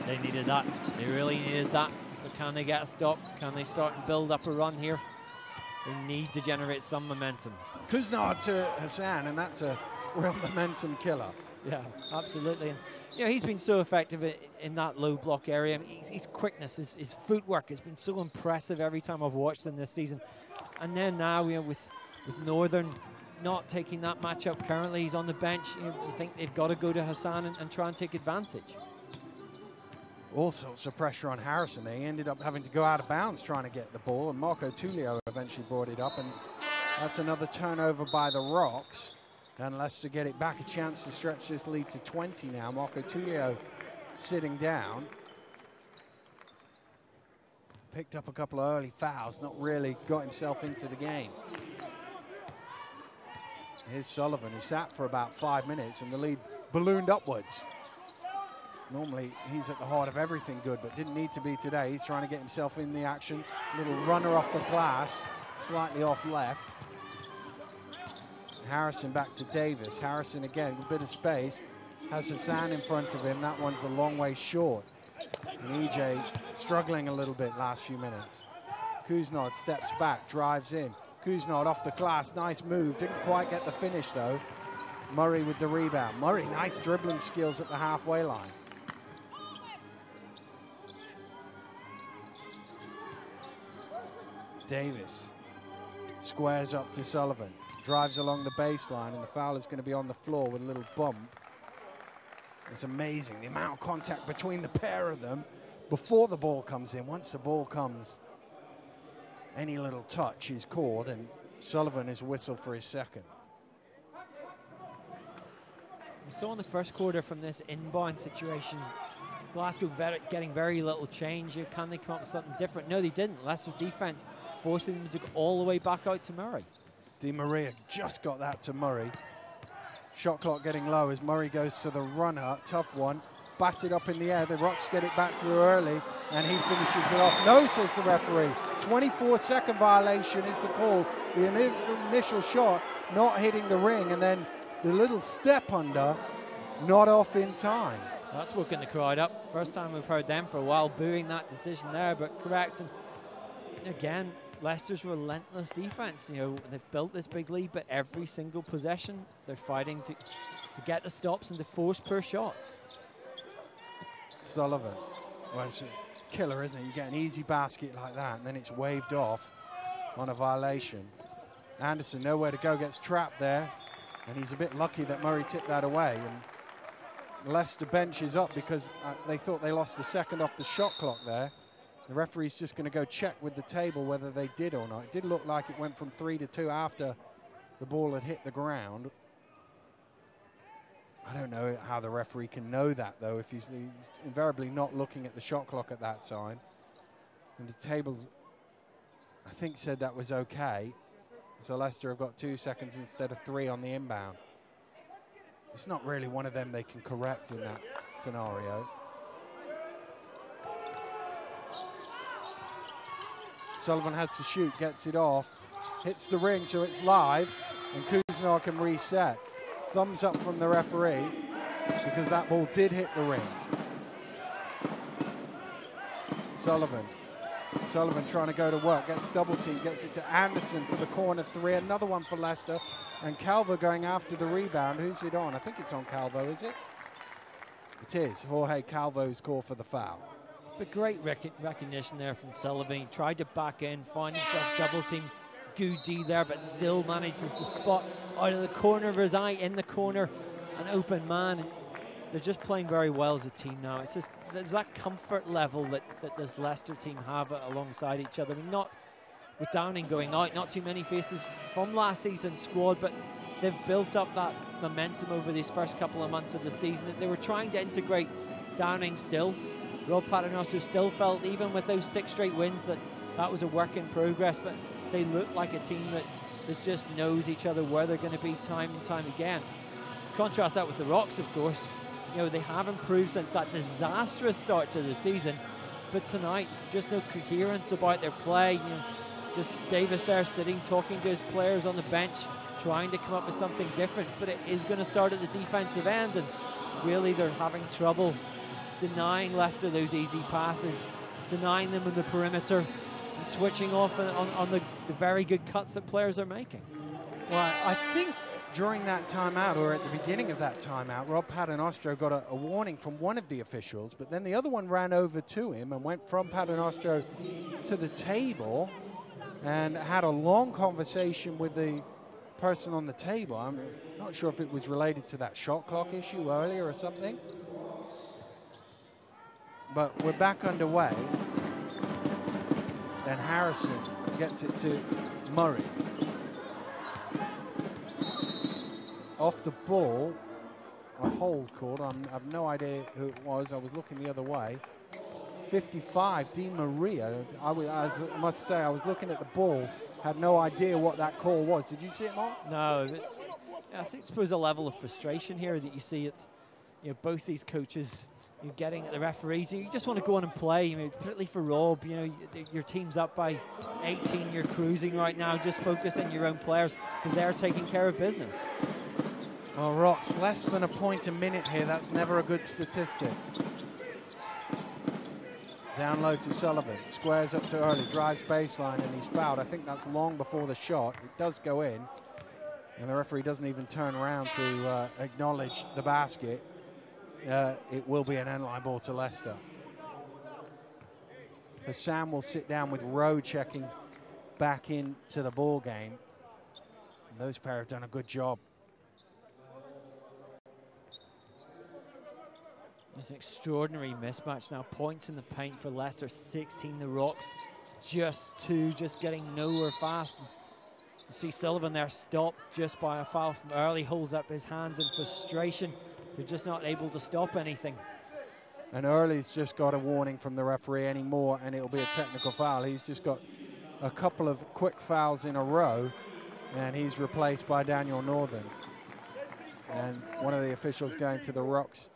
S2: They needed that. They really needed that. But can they get a stop? Can they start and build up a run here? They need to generate some momentum.
S1: Couisnard to Hassan, and that's a real momentum killer.
S2: Yeah, absolutely. And you know, he's been so effective in that low block area. I mean, his quickness, his footwork has been so impressive every time I've watched him this season. And then now, you know, with Northern not taking that matchup currently. He's on the bench. You think they've got to go to Hassan and try and take advantage.
S1: All sorts of pressure on Harrison. They ended up having to go out of bounds trying to get the ball, and Marco Tullio eventually brought it up, and that's another turnover by the Rocks. And Leicester get it back, a chance to stretch this lead to 20 now. Marco Tullio sitting down. Picked up a couple of early fouls, not really got himself into the game. Here's Sullivan, who sat for about 5 minutes, and the lead ballooned upwards. Normally, he's at the heart of everything good, but didn't need to be today. He's trying to get himself in the action. Little runner off the glass, slightly off left. Harrison back to Davis. Harrison again, a bit of space. Has Hassan in front of him. That one's a long way short. And EJ struggling a little bit last few minutes. Couisnard steps back, drives in. Couisnard off the glass, nice move. Didn't quite get the finish though. Murray with the rebound. Murray, nice dribbling skills at the halfway line. Davis squares up to Sullivan, drives along the baseline, and the foul is going to be on the floor with a little bump. It's amazing the amount of contact between the pair of them before the ball comes in. Once the ball comes, any little touch is called, and Sullivan is whistled for his second.
S2: We saw in the first quarter from this inbound situation, Glasgow getting very little change. Can they come up with something different? No, they didn't. Leicester's defense forcing them to go all the way back out to Murray. Di
S1: Maria just got that to Murray. Shot clock getting low as Murray goes to the runner. Tough one. Batted up in the air. The Rocks get it back through early, and he finishes it off. No, says the referee. 24-second violation is the call. The initial shot not hitting the ring, and then the little step under, not off in time.
S2: That's woken the crowd up. First time we've heard them for a while booing that decision there, but correct. And again, Leicester's relentless defense. You know, they've built this big lead, but every single possession they're fighting to get the stops and to force poor shots.
S1: Sullivan, well, it's a killer, isn't it? You get an easy basket like that, and then it's waved off on a violation. Anderson, nowhere to go, gets trapped there, and he's a bit lucky that Murray tipped that away. And Leicester bench is up because they thought they lost a second off the shot clock there. The referee's just going to go check with the table whether they did or not. It did look like it went from 3 to 2 after the ball had hit the ground. I don't know how the referee can know that, though, if he's invariably not looking at the shot clock at that time. And the tables, I think, said that was okay. So Leicester have got 2 seconds instead of 3 on the inbound. It's not really one of them they can correct in that scenario. Sullivan has to shoot, gets it off, hits the ring, so it's live, and Couisnard can reset. Thumbs up from the referee, because that ball did hit the ring. Sullivan trying to go to work, gets double team, gets it to Anderson for the corner 3, another one for Leicester, and Calvo going after the rebound. Who's it on? I think it's on Calvo, is it? It is. Jorge Calvo's call for the foul.
S2: But great recognition there from Sullivan. He tried to back in, find himself double team. Goody there, but still manages to spot out of the corner of his eye, in the corner, an open man. And they're just playing very well as a team now. It's just, there's that comfort level that this Leicester team have alongside each other. I mean, not with Downing going out, not too many faces from last season's squad, but they've built up that momentum over these first couple of months of the season. They were trying to integrate Downing still. Rob Paternoster still felt, even with those 6 straight wins, that was a work in progress, but they look like a team that just knows each other, where they're going to be time and time again. Contrast that with the Rocks, of course. You know, they have improved since that disastrous start to the season, but tonight, just no coherence about their play. You know, just Davis there sitting, talking to his players on the bench, trying to come up with something different, but it is going to start at the defensive end, and really they're having trouble denying Leicester those easy passes, denying them in the perimeter, and switching off on the very good cuts that players are making.
S1: Well, I think during that timeout, or at the beginning of that timeout, Rob Paternostro got a warning from one of the officials, but then the other one ran over to him and went from Paternostro to the table and had a long conversation with the person on the table. I'm not sure if it was related to that shot clock issue earlier or something. But we're back underway. And Harrison gets it to Murray. Off the ball, a hold called. I have no idea who it was. I was looking the other way. 55, Di Maria. I must say, I was looking at the ball, had no idea what that call was. Did you see it, Mark?
S2: No, I suppose a level of frustration here that you see it. Both these coaches, getting at the referees. You just want to go on and play. Particularly for Rob, your team's up by 18. You're cruising right now. Just focus on your own players because they're taking care of business.
S1: Well, Rox, less than a point a minute here. That's never a good statistic. Down low to Sullivan, squares up to Early, drives baseline, and he's fouled. I think that's long before the shot. It does go in, and the referee doesn't even turn around to acknowledge the basket. It will be an end-line ball to Leicester. Hassan will sit down with Rowe checking back into the ball game. And those pair have done a good job.
S2: It's an extraordinary mismatch now. Points in the paint for Leicester, 16 the Rocks. Just 2, just getting nowhere fast. You see Sullivan there stopped just by a foul from Early, holds up his hands in frustration. They're just not able to stop anything.
S1: And Early's just got a warning from the referee anymore, and it'll be a technical foul. He's just got a couple of quick fouls in a row, and he's replaced by Daniel Northern. And one of the officials going to the Rocks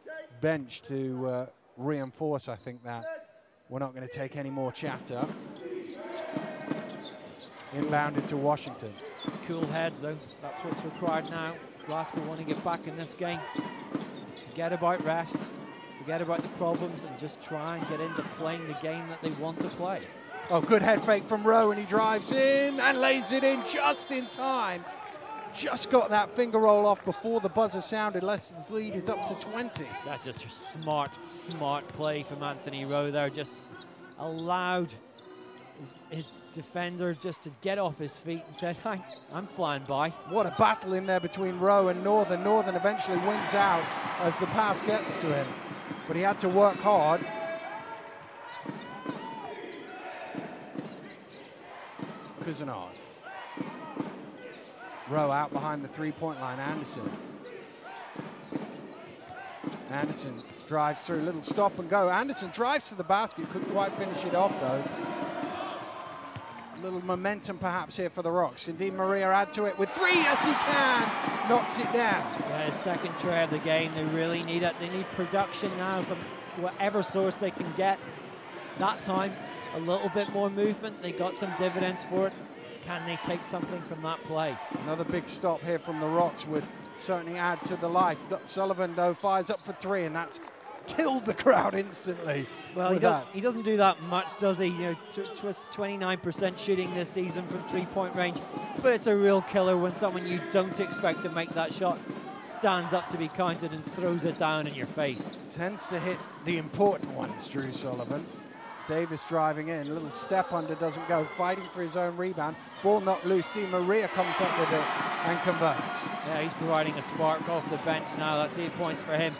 S1: bench to reinforce, I think, that we're not going to take any more chatter. Inbounded to Washington.
S2: Cool heads, though. That's what's required now. Glasgow want to get back in this game. Forget about refs, forget about the problems, and just try and get into playing the game that they want to play.
S1: Oh, good head fake from Rowe, and he drives in and lays it in just in time. Just got that finger roll off before the buzzer sounded. Leicester's lead is up to 20.
S2: That's just a smart play from Anthony Rowe there. Just allowed his defender just to get off his feet and said, "Hi, I'm flying by."
S1: What a battle in there between Rowe and Northern. Northern eventually wins out as the pass gets to him, but he had to work hard. Couisnard. Rowe out behind the three-point line. Anderson drives through, little stop and go. Anderson drives to the basket, couldn't quite finish it off though. A little momentum perhaps here for the Rocks. Can Di Maria add to it with 3? Yes, he can. Knocks it down.
S2: Yeah, his second try of the game. They really need it. They need production now from whatever source they can get. That time, a little bit more movement. They got some dividends for it. Can they take something from that play?
S1: Another big stop here from the Rocks would certainly add to the life. Sullivan, though, fires up for 3, and that's killed the crowd instantly.
S2: Well, he doesn't do that much, does he? 29% shooting this season from three-point range, but it's a real killer when someone you don't expect to make that shot stands up to be counted and throws it down in your face.
S1: Tends to hit the important ones, Drew Sullivan. Davis driving in, a little step under, doesn't go, fighting for his own rebound. Ball knocked loose, Di Maria comes up with it and converts.
S2: Yeah, he's providing a spark off the bench now. That's 8 points for him.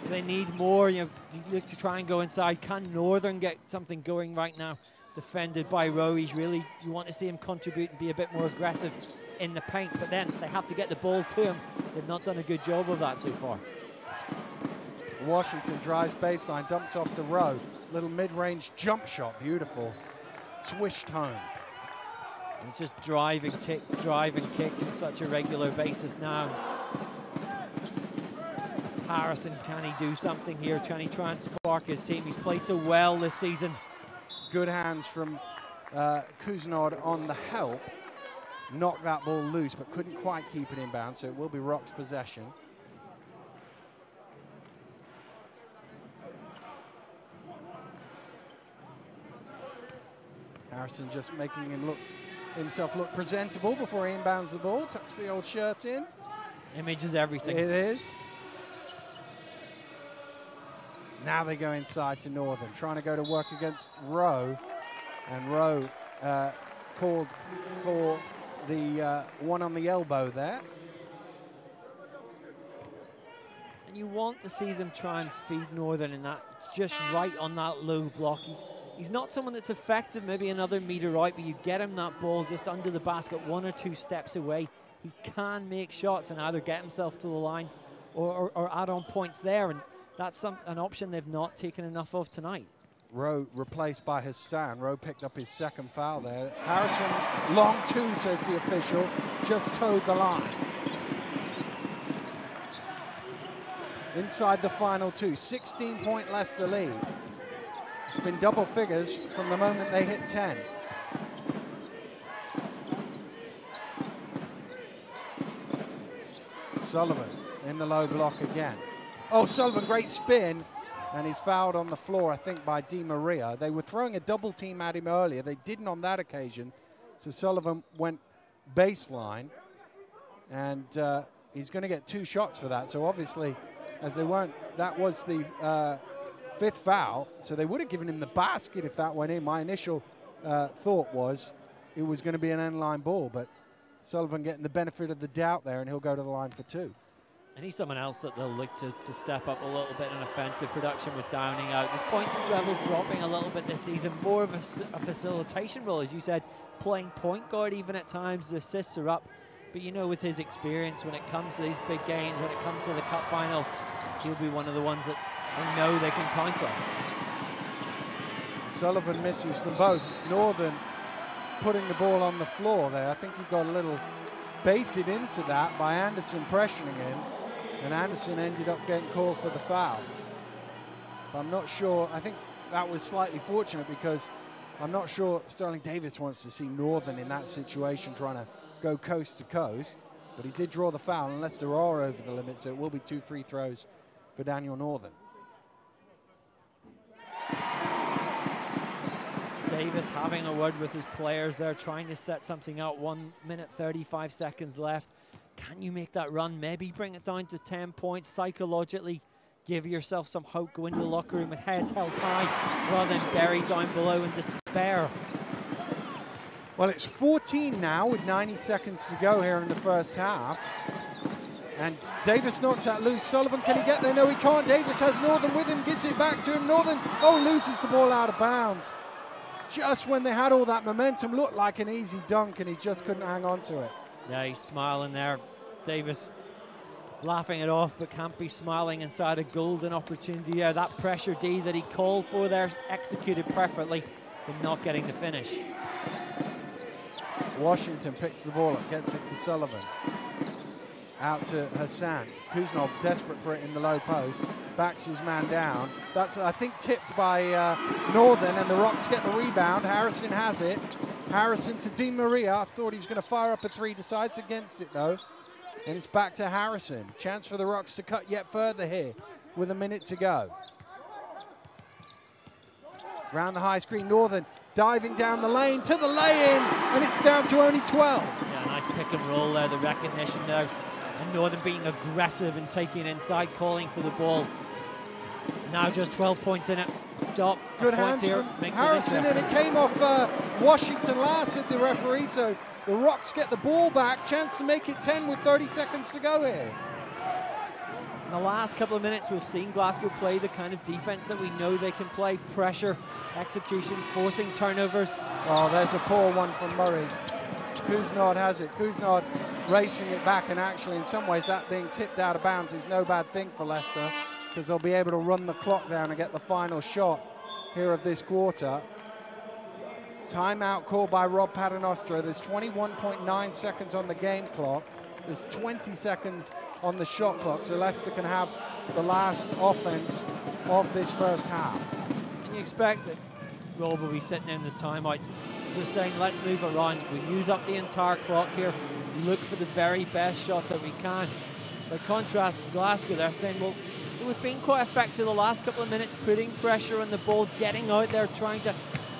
S2: They need more, you look to try and go inside. Can Northern get something going right now? Defended by Rowe. You want to see him contribute and be a bit more aggressive in the paint, but then they have to get the ball to him. They've not done a good job of that so far.
S1: Washington drives baseline, dumps off to Rowe. Little mid-range jump shot, beautiful. Swished home.
S2: It's just drive and kick on such a regular basis now. Harrison, can he do something here? Can he try and spark his team? He's played so well this season.
S1: Good hands from Couisnard on the help. Knocked that ball loose, but couldn't quite keep it in bounds, so it will be Rock's possession. Harrison just making himself look presentable before he inbounds the ball, tucks the old shirt in.
S2: Image is everything.
S1: It is. Now they go inside to Northern, trying to go to work against Rowe. And Rowe called for the one on the elbow there.
S2: And you want to see them try and feed Northern in that, just right on that low block. He's not someone that's effective maybe another meter out, but you get him that ball just under the basket, 1 or 2 steps away. He can make shots and either get himself to the line or add on points there. And that's an option they've not taken enough of tonight.
S1: Rowe replaced by Hassan. Rowe picked up his second foul there. Harrison, long 2, says the official, just towed the line. Inside the final 2, 16-point Leicester lead. It's been double figures from the moment they hit 10. Sullivan in the low block again. Oh, Sullivan, great spin, and he's fouled on the floor, I think, by Di Maria. They were throwing a double team at him earlier. They didn't on that occasion, so Sullivan went baseline, and he's going to get 2 shots for that. So obviously, as they weren't, that was the 5th foul, so they would have given him the basket if that went in. My initial thought was it was going to be an end-line ball, but Sullivan getting the benefit of the doubt there, and he'll go to the line for 2.
S2: And he's someone else that they'll look to step up a little bit in offensive production with Downing out. His points and travel dropping a little bit this season, more of a facilitation role, as you said, playing point guard even at times. The assists are up, but you know, with his experience, when it comes to these big games, when it comes to the cup finals, he'll be one of the ones that they know they can count on.
S1: Sullivan misses them both. Northern putting the ball on the floor there. I think he got a little baited into that by Anderson pressuring him, and Anderson ended up getting called for the foul. But I'm not sure. I think that was slightly fortunate, because I'm not sure Sterling Davis wants to see Northern in that situation trying to go coast to coast. But he did draw the foul, and Leicester are over the limit, so it will be 2 free throws for Daniel Northern.
S2: Davis having a word with his players there, trying to set something up. 1 minute 35 seconds left. Can you make that run? Maybe bring it down to 10 points psychologically. Give yourself some hope. Go into the locker room with heads held high rather than buried down below in despair.
S1: Well, it's 14 now with 90 seconds to go here in the first half. And Davis knocks that loose. Sullivan, can he get there? No, he can't. Davis has Northern with him, gives it back to him. Northern, loses the ball out of bounds. Just when they had all that momentum, looked like an easy dunk, and he just couldn't hang on to it.
S2: Yeah, he's smiling there. Davis laughing it off, but can't be smiling inside a golden opportunity. Yeah, that pressure D that he called for there, executed perfectly, but not getting the finish.
S1: Washington picks the ball up, gets it to Sullivan. Out to Hassan. Couisnard desperate for it in the low post. Backs his man down. That's, I think, tipped by Northern, and the Rocks get the rebound. Harrison has it. Harrison to Di Maria. I thought he was going to fire up a 3. Decides against it, though. And it's back to Harrison. Chance for the Rocks to cut yet further here with a minute to go. Round the high screen, Northern diving down the lane to the lay-in, and it's down to only 12.
S2: Yeah, nice pick and roll there, the recognition there. And Northern being aggressive and taking inside, calling for the ball. Now just 12 points in it. Stop.
S1: Good hands
S2: here.
S1: from
S2: Makes
S1: Harrison, and it came off Washington last, said the referee. So the Rocks get the ball back. Chance to make it 10 with 30 seconds to go here.
S2: In the last couple of minutes, we've seen Glasgow play the kind of defense that we know they can play. Pressure, execution, forcing turnovers.
S1: Oh, there's a poor one from Murray. Couisnard has it. Couisnard racing it back, and actually in some ways that being tipped out of bounds is no bad thing for Leicester, because they'll be able to run the clock down and get the final shot here of this quarter. Timeout called by Rob Paternostre. There's 21.9 seconds on the game clock. There's 20 seconds on the shot clock, so Leicester can have the last offense of this first half.
S2: And you expect that Rob will be sitting in the timeout just saying, let's move around. We use up the entire clock here. Look for the very best shot that we can. By contrast, Glasgow, they're saying, well, we've been quite effective the last couple of minutes, putting pressure on the ball, getting out there, trying to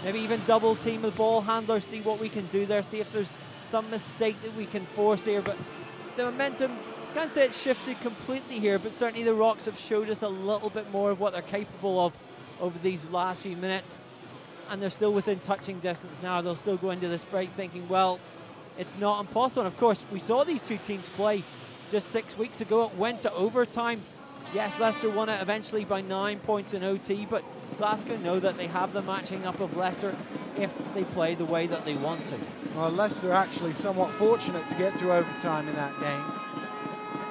S2: maybe even double team the ball handler, see what we can do there, see if there's some mistake that we can force here. But the momentum, can't say it's shifted completely here, but certainly the Rocks have showed us a little bit more of what they're capable of over these last few minutes. And they're still within touching distance now. They'll still go into this break thinking, well, it's not impossible. And of course, we saw these two teams play just 6 weeks ago. It went to overtime. Yes, Leicester won it eventually by 9 points in OT, but Glasgow know that they have the matching up of Leicester if they play the way that they want to.
S1: Well, Leicester actually somewhat fortunate to get to overtime in that game.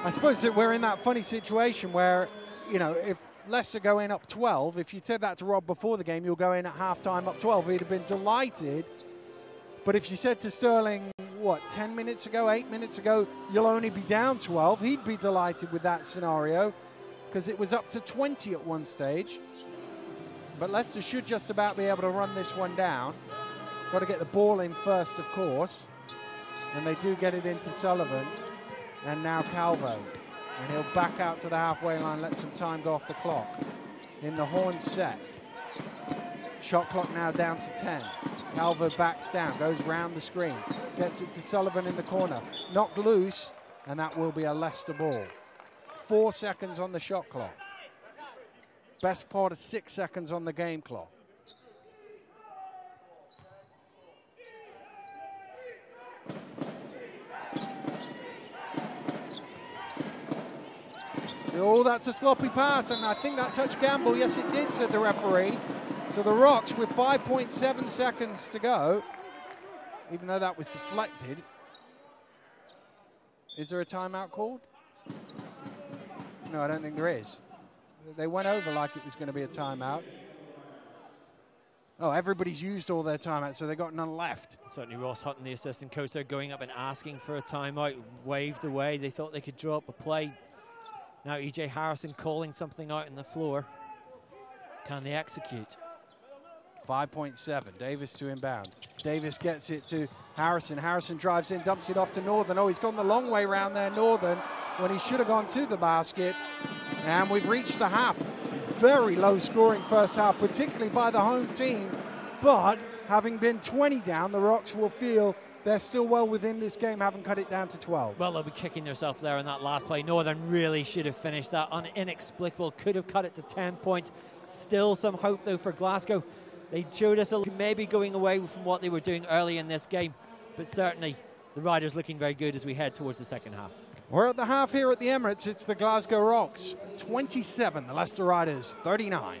S1: I suppose that we're in that funny situation where, you know, if Leicester go in up 12, if you said that to Rob before the game, you'll go in at half-time up 12, he'd have been delighted. But if you said to Sterling, what, 10 minutes ago, 8 minutes ago, you'll only be down 12, he'd be delighted with that scenario because it was up to 20 at one stage. But Leicester should just about be able to run this one down. Got to get the ball in first, of course. And they do get it into Sullivan. And now Calvo. And he'll back out to the halfway line, let some time go off the clock. In the horn set. Shot clock now down to 10. Calvo backs down, goes round the screen. Gets it to Sullivan in the corner. Knocked loose, and that will be a Leicester ball. 4 seconds on the shot clock. Best part of 6 seconds on the game clock. Oh, that's a sloppy pass, and I think that touched Gamble. Yes, it did, said the referee. So the Rocks with 5.7 seconds to go, even though that was deflected. Is there a timeout called? No, I don't think there is. They went over like it was going to be a timeout. Oh, everybody's used all their timeouts, so they got none left.
S2: Certainly Ross Hutton, the assistant coach, there going up and asking for a timeout, waved away. They thought they could draw up a play. Now E.J. Harrison calling something out on the floor. Can they execute?
S1: 5.7, Davis to inbound. Davis gets it to Harrison. Harrison drives in, dumps it off to Northern. Oh, he's gone the long way round there, Northern, when he should have gone to the basket. And we've reached the half. Very low scoring first half, particularly by the home team. But having been 20 down, the Rocks will feel they're still well within this game, haven't cut it down to 12.
S2: Well, they'll be kicking themselves there in that last play. Northern really should have finished that. Inexplicable, could have cut it to 10 points. Still some hope, though, for Glasgow. They showed us maybe going away from what they were doing early in this game, but certainly the Riders looking very good as we head towards the second half.
S1: We're at the half here at the Emirates. It's the Glasgow Rocks 27, the Leicester Riders 39.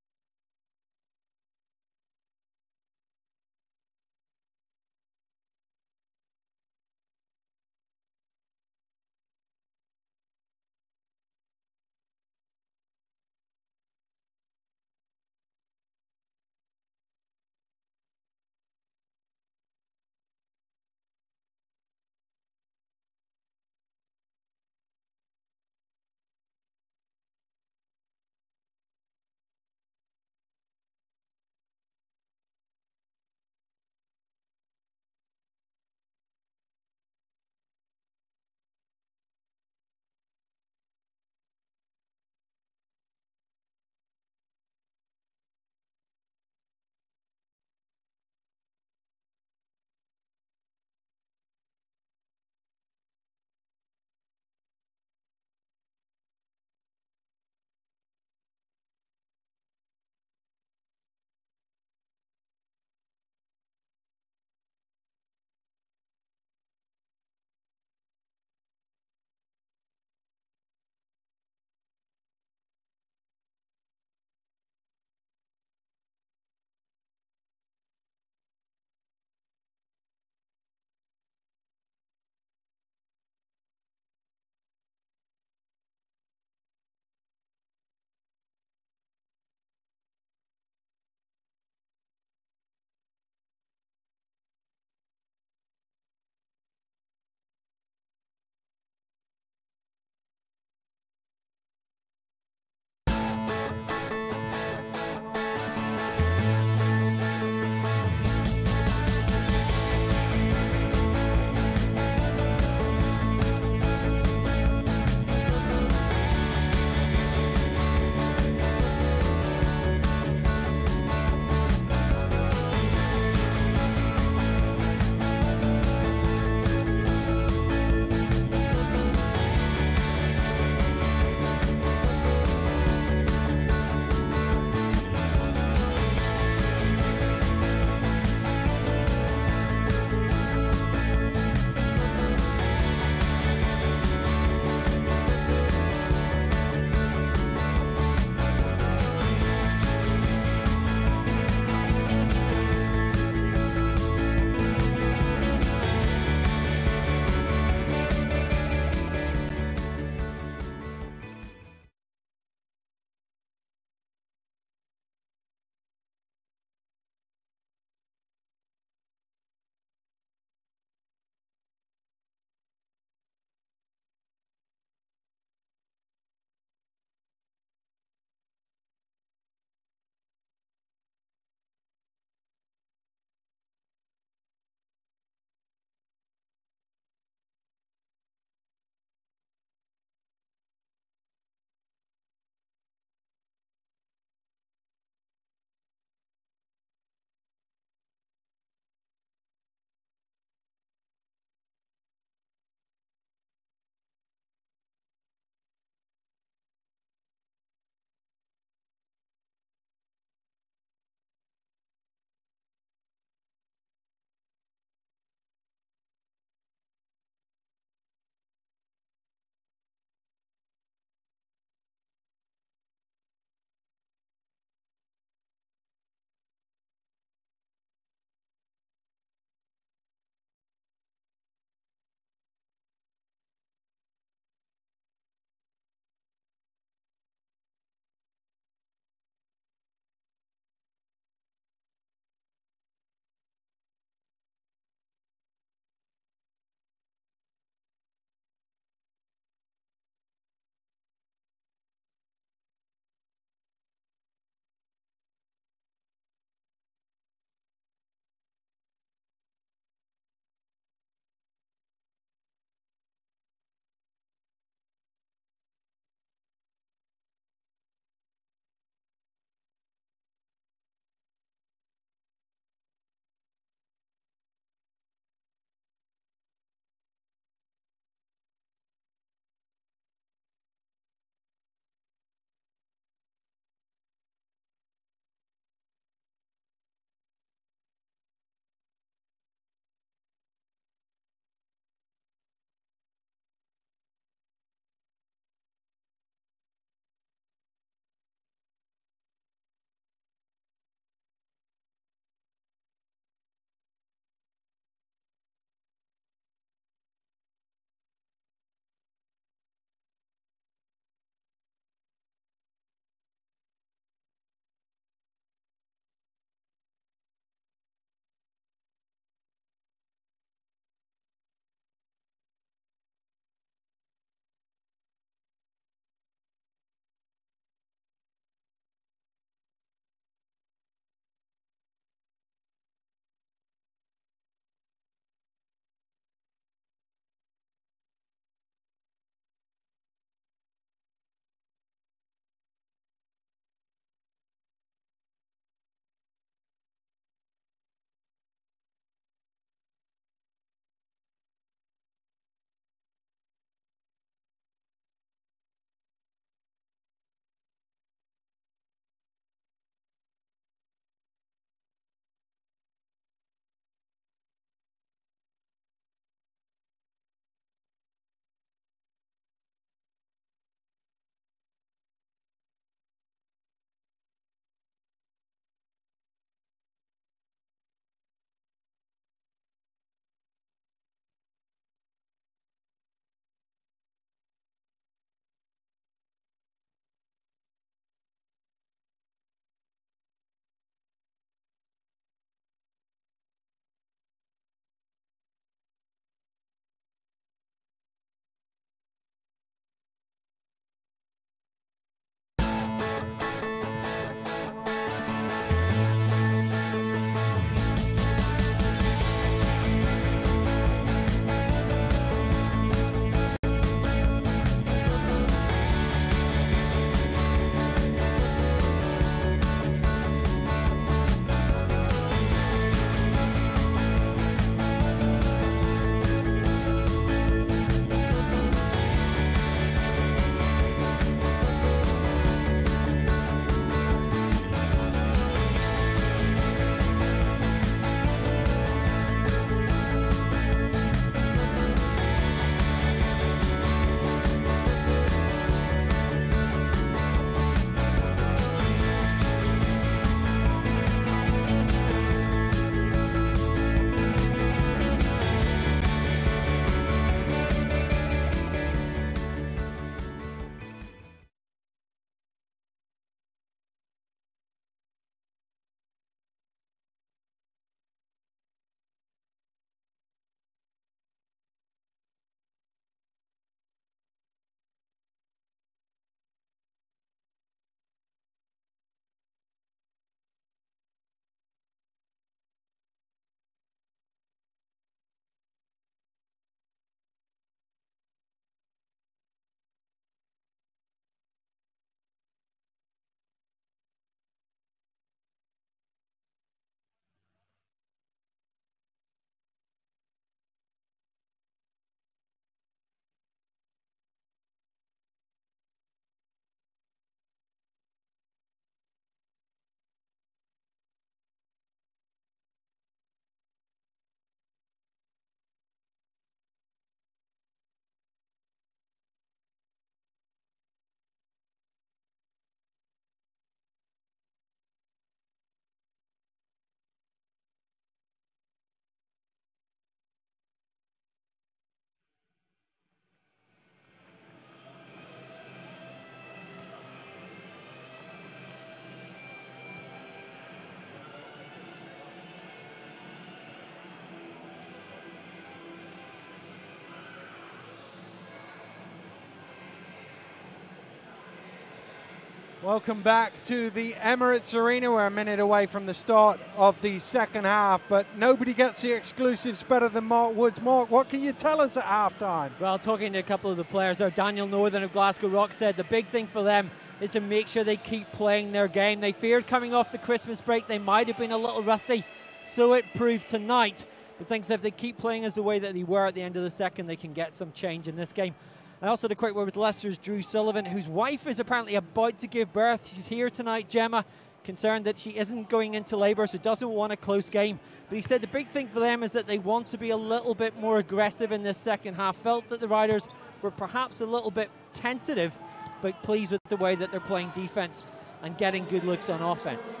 S1: Welcome back to the Emirates Arena. We're a minute away from the start of the second half, but nobody gets the exclusives better than Mark Woods. Mark, what can you tell us at halftime?
S2: Well, talking to a couple of the players there, Daniel Northern of Glasgow Rock said the big thing for them is to make sure they keep playing their game. They feared coming off the Christmas break they might have been a little rusty, so it proved tonight. But thinks if they keep playing as the way that they were at the end of the second, they can get some change in this game. And also the quick word with Leicester's Drew Sullivan, whose wife is apparently about to give birth. She's here tonight, Gemma, concerned that she isn't going into labour, so doesn't want a close game. But he said the big thing for them is that they want to be a little bit more aggressive in this second half. Felt that the riders were perhaps a little bit tentative, but pleased with the way that they're playing defence and getting good looks on offence.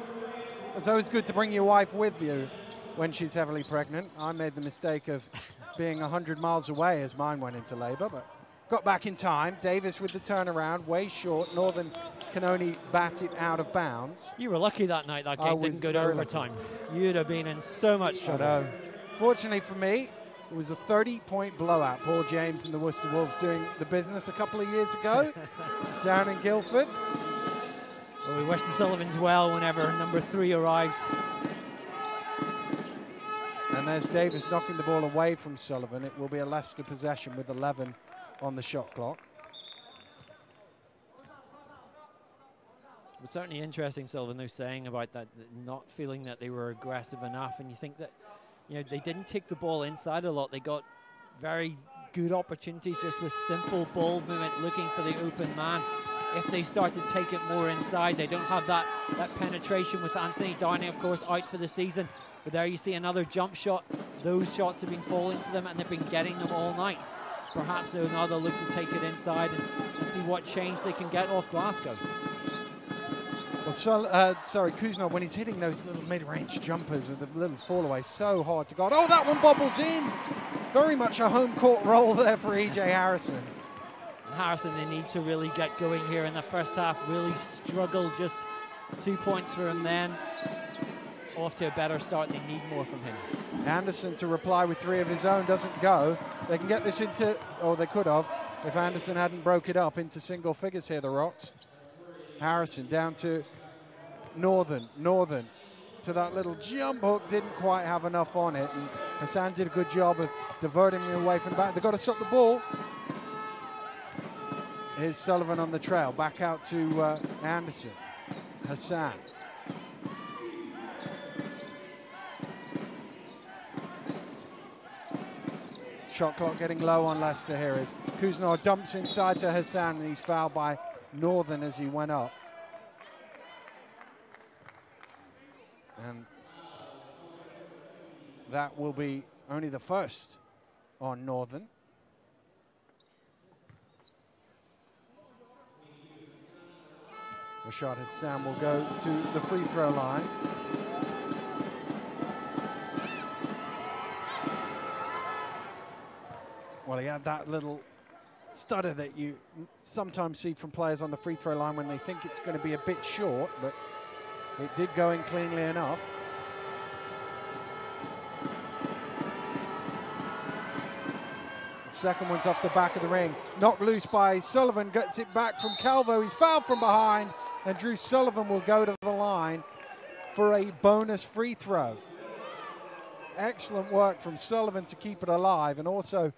S1: It's always good to bring your wife with you when she's heavily pregnant. I made the mistake of being 100 miles away as mine went into labour, but got back in time. Davis with the turnaround, way short. Northern can only bat it out of bounds.
S2: You were lucky that night that game didn't go to overtime. You'd have been in so much trouble.
S1: Fortunately for me, it was a 30-point blowout. Paul James and the Worcester Wolves doing the business a couple of years ago down in Guildford.
S2: Well, we wish the Sullivans well whenever number 3 arrives.
S1: And there's Davis knocking the ball away from Sullivan. It will be a Leicester possession with 11 on the shot clock.
S2: It was certainly interesting, Sullivan, though, saying about that, not feeling that they were aggressive enough. And you think that, you know, they didn't take the ball inside a lot. They got very good opportunities just with simple ball movement, looking for the open man. If they start to take it more inside, they don't have that penetration with Anthony Downing, of course, out for the season. But there you see another jump shot. Those shots have been falling for them, and they've been getting them all night. Perhaps they'll now look to take it inside and see what change they can get off Glasgow.
S1: Well, Couisnard, when he's hitting those little mid-range jumpers with a little fall away, so hard to guard. Oh, that one bobbles in. Very much a home court roll there for E.J. Harrison.
S2: Harrison, they need to really get going here in the first half. Really struggled, just 2 points for him then. Off to a better start, they need more from him.
S1: Anderson to reply with 3 of his own, doesn't go. They can get this into, or they could have, if Anderson hadn't broke it up into single figures here, the Rocks. Harrison down to Northern to that little jump hook, didn't quite have enough on it, and Hassan did a good job of diverting him away from the back. They've got to stop the ball. Here's Sullivan on the trail, back out to Anderson. Hassan. Shot clock getting low on Leicester here as Couisnard dumps inside to Hassan, and he's fouled by Northern as he went up. And that will be only the first on Northern. Rashad Hassan will go to the free throw line. Well, he had that little stutter that you sometimes see from players on the free throw line when they think it's going to be a bit short, but it did go in cleanly enough. The second one's off the back of the ring. Knocked loose by Sullivan, gets it back from Calvo. He's fouled from behind, and Drew Sullivan will go to the line for a bonus free throw. Excellent work from Sullivan to keep it alive, and also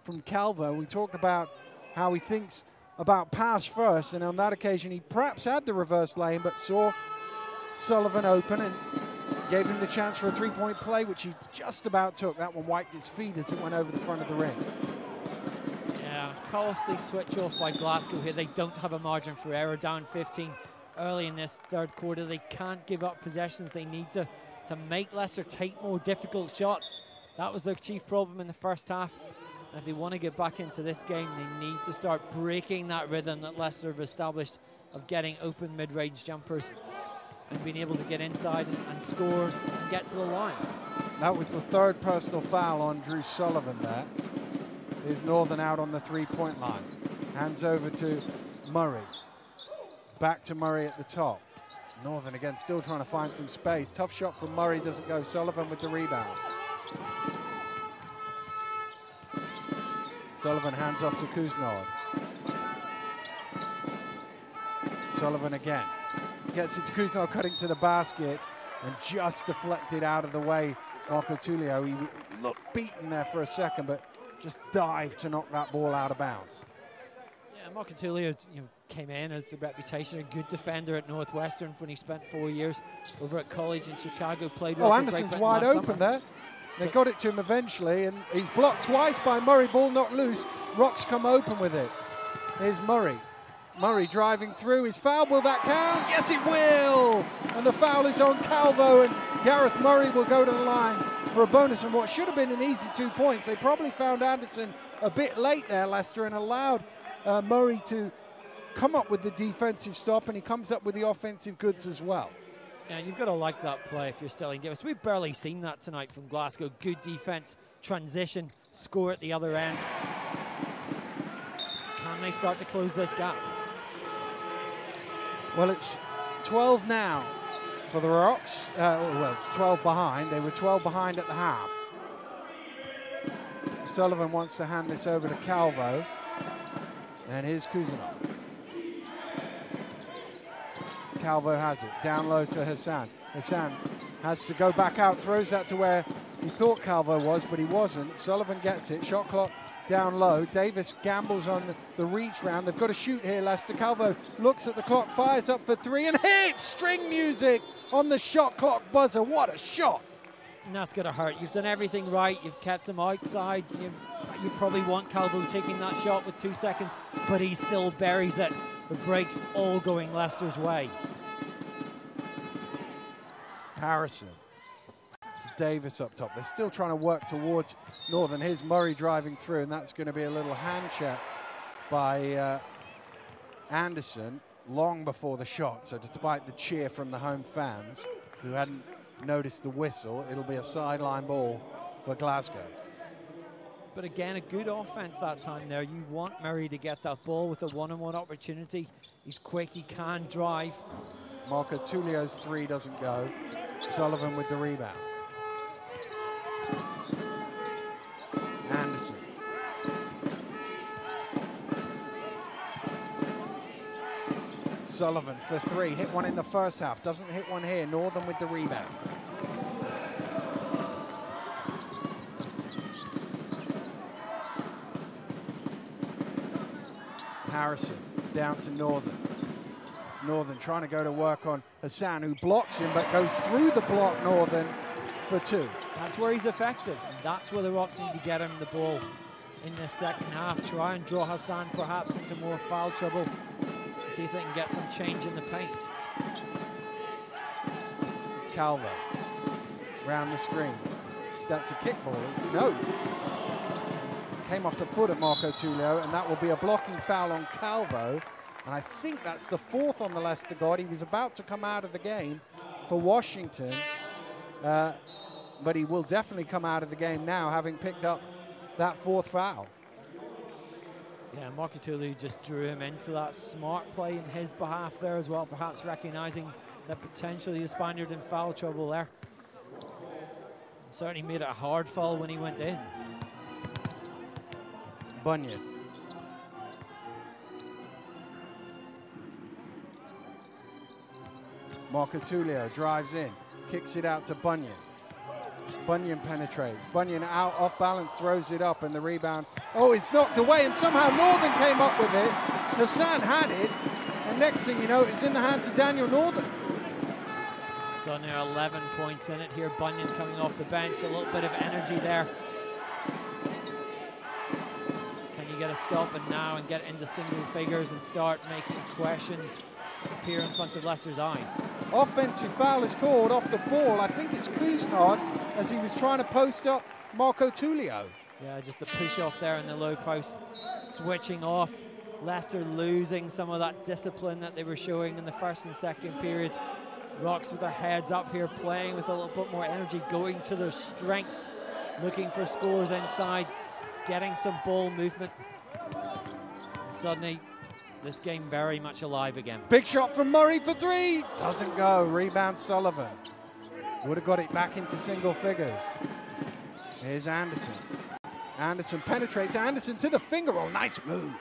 S1: from Calvo. We talked about how he thinks about pass first, and on that occasion he perhaps had the reverse lane but saw Sullivan open and gave him the chance for a three-point play, which he just about took. That one wiped his feet as it went over the front of the ring.
S2: Yeah, costly switch off by Glasgow here. They don't have a margin for error, down 15 early in this third quarter. They can't give up possessions. They need to make Leicester take more difficult shots. That was their chief problem in the first half. And if they want to get back into this game, they need to start breaking that rhythm that Leicester have established of getting open mid-range jumpers and being able to get inside and score and get to the line.
S1: That was the third personal foul on Drew Sullivan there. Here's Northern out on the three-point line. Hands over to Murray. Back to Murray at the top. Northern again still trying to find some space. Tough shot from Murray, doesn't go. Sullivan with the rebound. Sullivan hands off to Couisnard. Sullivan again. Gets it to Couisnard, cutting to the basket, and just deflected out of the way. Marco Tullio, he looked beaten there for a second, but just dived to knock that ball out of bounds.
S2: Yeah, Marco Tullio, came in as the reputation, a good defender at Northwestern when he spent 4 years over at college in Chicago. Played well.
S1: Oh, Anderson's wide open there. They got it to him eventually, and he's blocked twice by Murray. Ball not loose. Rocks come open with it. Here's Murray. Murray driving through. Is foul? Will that count? Yes, it will. And the foul is on Calvo, and Gareth Murray will go to the line for a bonus and what should have been an easy 2 points. They probably found Anderson a bit late there, Leicester, and allowed Murray to come up with the defensive stop, and he comes up with the offensive goods as well.
S2: Yeah, and you've got to like that play if you're Sterling Davis. We've barely seen that tonight from Glasgow. Good defense, transition, score at the other end. Can they start to close this gap?
S1: Well, it's 12 now for the Rocks. Well, 12 behind. They were 12 behind at the half. Sullivan wants to hand this over to Calvo. And here's Couisnard. Calvo has it. Down low to Hassan. Hassan has to go back out. Throws that to where he thought Calvo was, but he wasn't. Sullivan gets it. Shot clock down low. Davis gambles on the reach round. They've got to shoot here, Leicester. Calvo looks at the clock, fires up for three, and hits! String music on the shot clock buzzer. What a shot!
S2: And that's going to hurt. You've done everything right. You've kept him outside. You probably want Calvo taking that shot with 2 seconds, but he still buries it. The break's all going Leicester's way.
S1: Harrison to Davis up top. They're still trying to work towards Northern. Here's Murray driving through, and that's going to be a little hand check by Anderson long before the shot. So despite the cheer from the home fans who hadn't noticed the whistle, it'll be a sideline ball for Glasgow.
S2: But again, a good offense that time there. You want Murray to get that ball with a one-on-one opportunity. He's quick, he can drive.
S1: Marco Tullio's three doesn't go. Sullivan with the rebound. Anderson. Sullivan for three. Hit one in the first half. Doesn't hit one here. Northern with the rebound. Harrison down to Northern. Northern trying to go to work on Hassan, who blocks him but goes through the block. Northern for two.
S2: That's where he's effective. And that's where the Rocks need to get him the ball in the second half. Try and draw Hassan perhaps into more foul trouble. See if they can get some change in the paint.
S1: Calvo round the screen. That's a kickball. No. Came off the foot of Marco Tullio, and that will be a blocking foul on Calvo. And I think that's the fourth on the Leicester guard. He was about to come out of the game for Washington, but he will definitely come out of the game now, having picked up that fourth foul.
S2: Yeah, Marco Tullio just drew him into that smart play in his behalf there as well, perhaps recognizing that potentially the Spaniard in foul trouble there. Certainly made it a hard foul when he went in.
S1: Bunyan. Marco Tullio drives in, kicks it out to Bunyan. Bunyan penetrates. Bunyan out, off balance, throws it up, and the rebound. Oh, it's knocked away, and somehow Northern came up with it. Hassan had it, and next thing you know, it's in the hands of Daniel Northern.
S2: So now 11 points in it here. Bunyan coming off the bench, a little bit of energy there. Can you get a stop and now and get into single figures and start making questions appear in front of Leicester's eyes?
S1: Offensive foul is called off the ball. I think it's Couisnard as he was trying to post up Marco Tullio.
S2: Yeah, just a push off there in the low post, switching off. Leicester losing some of that discipline that they were showing in the first and second periods. Rocks with their heads up here, playing with a little bit more energy, going to their strengths, looking for scores inside, getting some ball movement. And suddenly, this game very much alive again.
S1: Big shot from Murray for three. Doesn't go. Rebound Sullivan. Would have got it back into single figures. Here's Anderson. Anderson penetrates. Anderson to the finger roll. Nice move.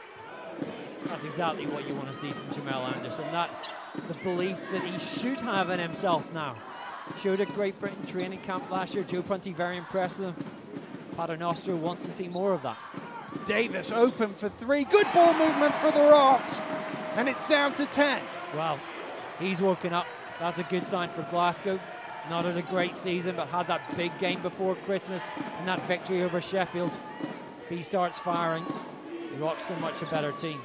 S2: That's exactly what you want to see from Jamel Anderson. The belief that he should have in himself now. Showed at Great Britain training camp last year. Joe Prunty very impressed with him. Paternoster wants to see more of that.
S1: Davis open for three. Good ball movement for the Rocks. And it's down to 10.
S2: Well, he's woken up. That's a good sign for Glasgow. Not had a great season, but had that big game before Christmas and that victory over Sheffield. If he starts firing, the Rocks are much a better team.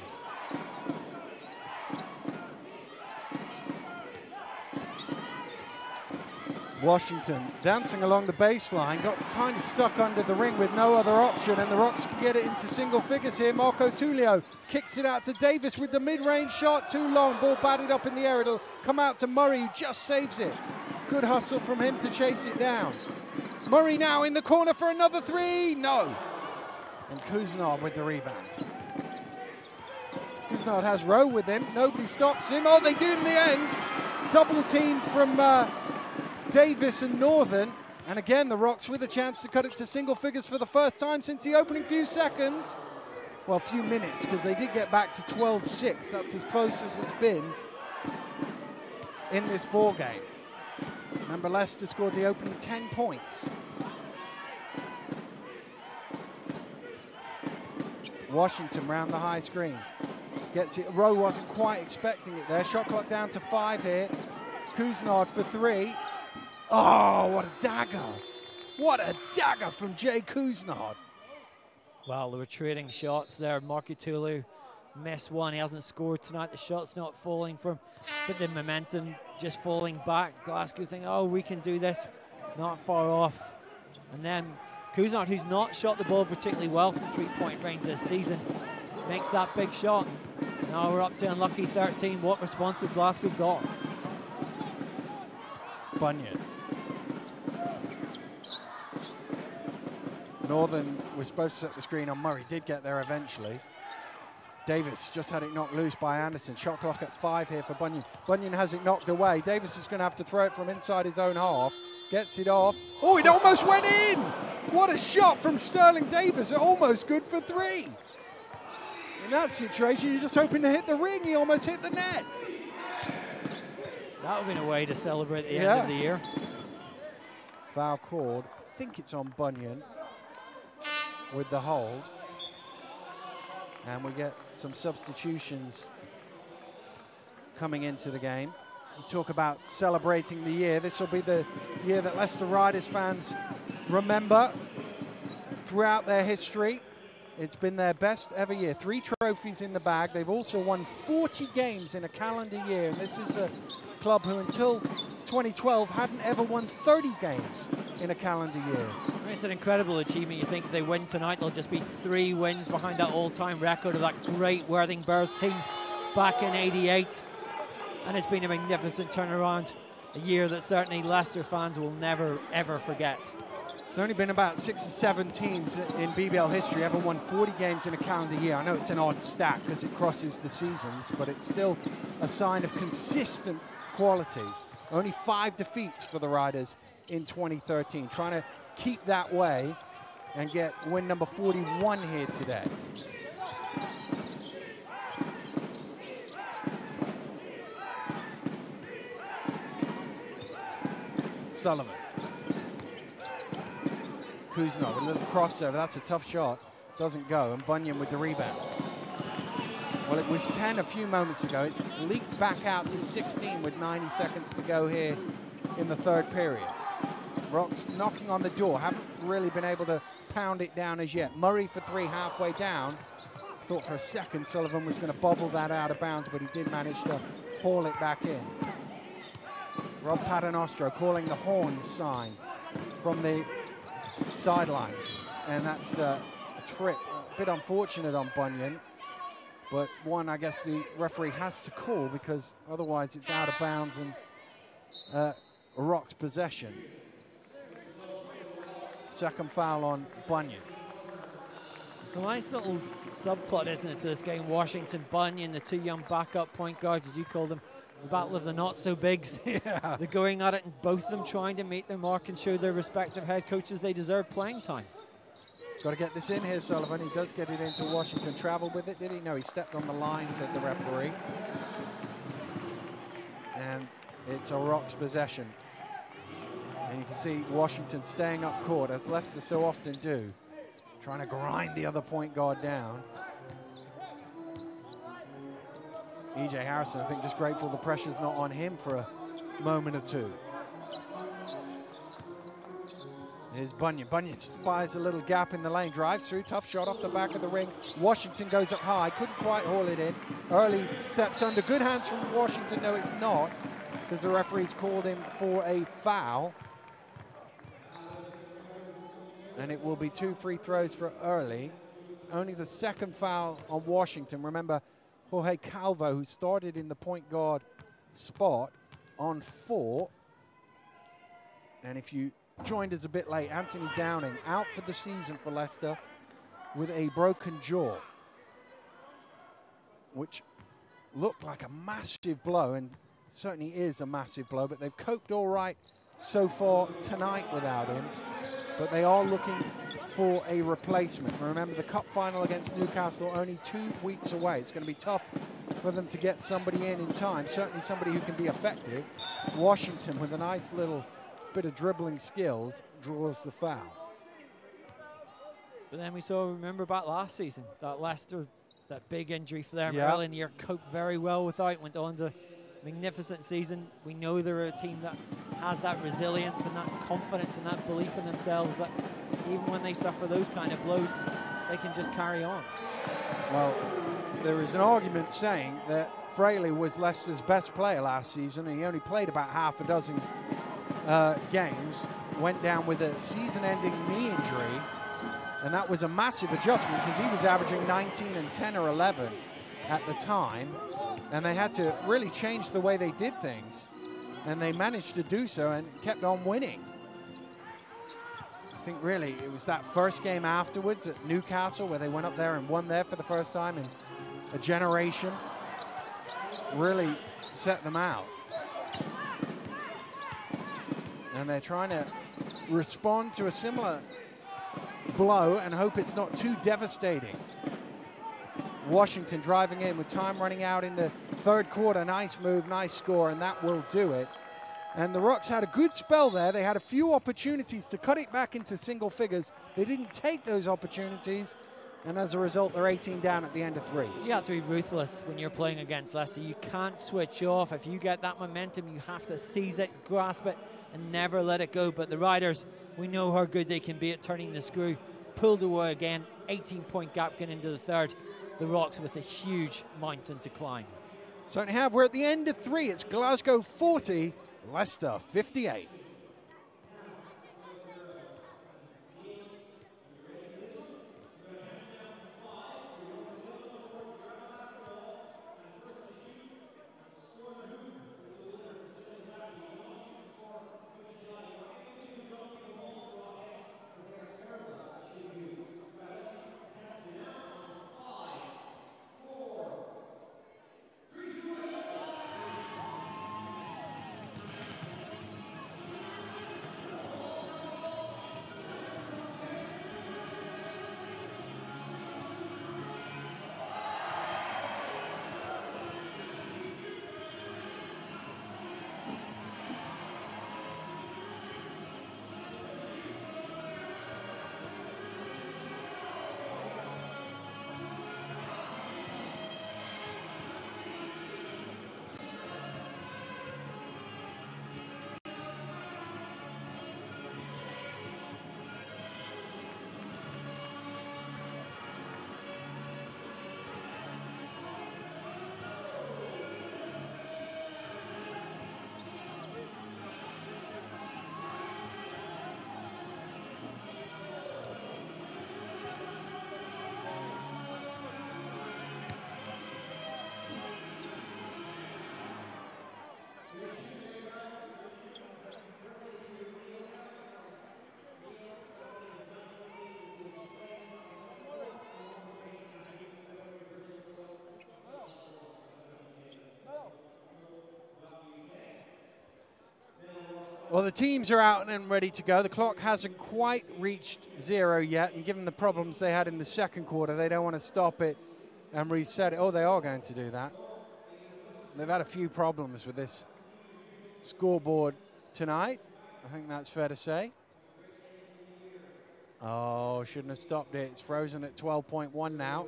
S1: Washington dancing along the baseline, got kind of stuck under the ring with no other option, and the Rocks can get it into single figures here. Marco Tullio kicks it out to Davis with the mid-range shot, too long, ball batted up in the air. It'll come out to Murray, who just saves it. Good hustle from him to chase it down. Murray now in the corner for another three, no. And Couisnard with the rebound. Couisnard has Rowe with him, nobody stops him. Oh, they do in the end. Double team from Davis and Northern, and again the Rocks with a chance to cut it to single figures for the first time since the opening few seconds. Well, few minutes, because they did get back to 12-6. That's as close as it's been in this ball game. Remember, Leicester scored the opening 10 points. Washington round the high screen. Gets it, Rowe wasn't quite expecting it there. Shot clock down to 5 here. Couisnard for 3. Oh, what a dagger. What a dagger from Jay Couisnard.
S2: Well, they were trading shots there. Marco Tullio missed one. He hasn't scored tonight. The shot's not falling for him, but the momentum just falling back. Glasgow think, oh, we can do this. Not far off. And then Couisnard, who's not shot the ball particularly well from three-point range this season, makes that big shot. Now we're up to unlucky 13. What response have Glasgow got?
S1: Bunyan. Northern was supposed to set the screen on Murray, did get there eventually. Davis just had it knocked loose by Anderson. Shot clock at 5 here for Bunyan. Bunyan has it knocked away. Davis is going to have to throw it from inside his own half. Gets it off. Oh, it almost went in! What a shot from Sterling Davis. Almost good for 3. In that situation, you're just hoping to hit the ring. He almost hit the net.
S2: That would have been a way to celebrate the end of the year.
S1: Foul called. I think it's on Bunyan with the hold. And we get some substitutions coming into the game. You talk about celebrating the year. This will be the year that Leicester Riders fans remember throughout their history. It's been their best ever year. 3 trophies in the bag. They've also won 40 games in a calendar year. And this is a club who until 2012 hadn't ever won 30 games in a calendar year.
S2: I mean, it's an incredible achievement. You think if they win tonight, they'll just be 3 wins behind that all-time record of that great Worthing Bears team back in '88. And it's been a magnificent turnaround. A year that certainly Leicester fans will never, ever forget.
S1: There's only been about 6 or 7 teams in BBL history ever won 40 games in a calendar year. I know it's an odd stat because it crosses the seasons, but it's still a sign of consistent quality. Only 5 defeats for the Riders in 2013. Trying to keep that way and get win number 41 here today. Sullivan. Couisnard with a little crossover. That's a tough shot. Doesn't go. And Bunyan with the rebound. Well, it was 10 a few moments ago. It's leaked back out to 16 with 90 seconds to go here in the 3rd period. Rocks knocking on the door. Haven't really been able to pound it down as yet. Murray for 3 halfway down. Thought for a second Sullivan was going to bobble that out of bounds, but he did manage to haul it back in. Rob Paternoster calling the horn sign from the sideline. And that's a trip. A bit unfortunate on Bunyan. But one I guess the referee has to call because otherwise it's out of bounds and Rock's possession. Second foul on Bunyan.
S2: It's a nice little subplot, isn't it, to this game? Washington, Bunyan, the 2 young backup point guards, as you call them. The battle of the not-so-bigs.
S1: Yeah.
S2: They're going at it, and both of them trying to meet their mark and show their respective head coaches they deserve playing time.
S1: Got to get this in here, Sullivan. He does get it into Washington. Traveled with it, did he? No, he stepped on the line, said the referee. And it's a Rocks possession. And you can see Washington staying up court, as Leicester so often do, trying to grind the other point guard down. E.J. Harrison, I think, just grateful the pressure's not on him for a moment or two. Here's Bunyan. Bunyan spies a little gap in the lane, drives through, tough shot off the back of the ring. Washington goes up high, couldn't quite haul it in. Early steps under, good hands from Washington. No, it's not, because the referee's called him for a foul. And it will be 2 free throws for Early. It's only the second foul on Washington. Remember, Jorge Calvo, who started in the point guard spot, on 4. And if you joined us a bit late, Anthony Downing out for the season for Leicester with a broken jaw, which looked like a massive blow, and certainly is a massive blow, but they've coped all right so far tonight without him. But they are looking for a replacement. Remember, the cup final against Newcastle only 2 weeks away. It's going to be tough for them to get somebody in time, certainly somebody who can be effective. Washington, with a nice little bit of dribbling skills, draws the foul.
S2: But then we saw, remember back last season, that Leicester, that big injury for them early in the year, coped very well without, went on to magnificent season. We know they're a team that has that resilience and that confidence and that belief in themselves that even when they suffer those kind of blows, they can just carry on. Well,
S1: there is an argument saying that Fraley was Leicester's best player last season, and he only played about half a dozen games, went down with a season-ending knee injury, and that was a massive adjustment because he was averaging 19 and 10 or 11 at the time, and they had to really change the way they did things, and they managed to do so and kept on winning. I think really it was that first game afterwards at Newcastle where they went up there and won there for the first time in a generation, really set them out. And they're trying to respond to a similar blow and hope it's not too devastating. Washington driving in with time running out in the third quarter. Nice move, nice score, and that will do it. And the Rocks had a good spell there. They had a few opportunities to cut it back into single figures. They didn't take those opportunities, and as a result, they're 18 down at the end of 3.
S2: You have to be ruthless when you're playing against Leicester. You can't switch off. If you get that momentum, you have to seize it, grasp it, and never let it go. But the Riders, we know how good they can be at turning the screw. Pulled away again, 18-point gap getting into the third. The Rocks with a huge mountain to climb.
S1: Certainly have. We're at the end of 3. It's Glasgow 40, Leicester 58. Well, the teams are out and ready to go. The clock hasn't quite reached 0 yet, and given the problems they had in the second quarter, they don't want to stop it and reset it. Oh, they are going to do that. They've had a few problems with this scoreboard tonight. I think that's fair to say. Oh, shouldn't have stopped it. It's frozen at 12.1 now.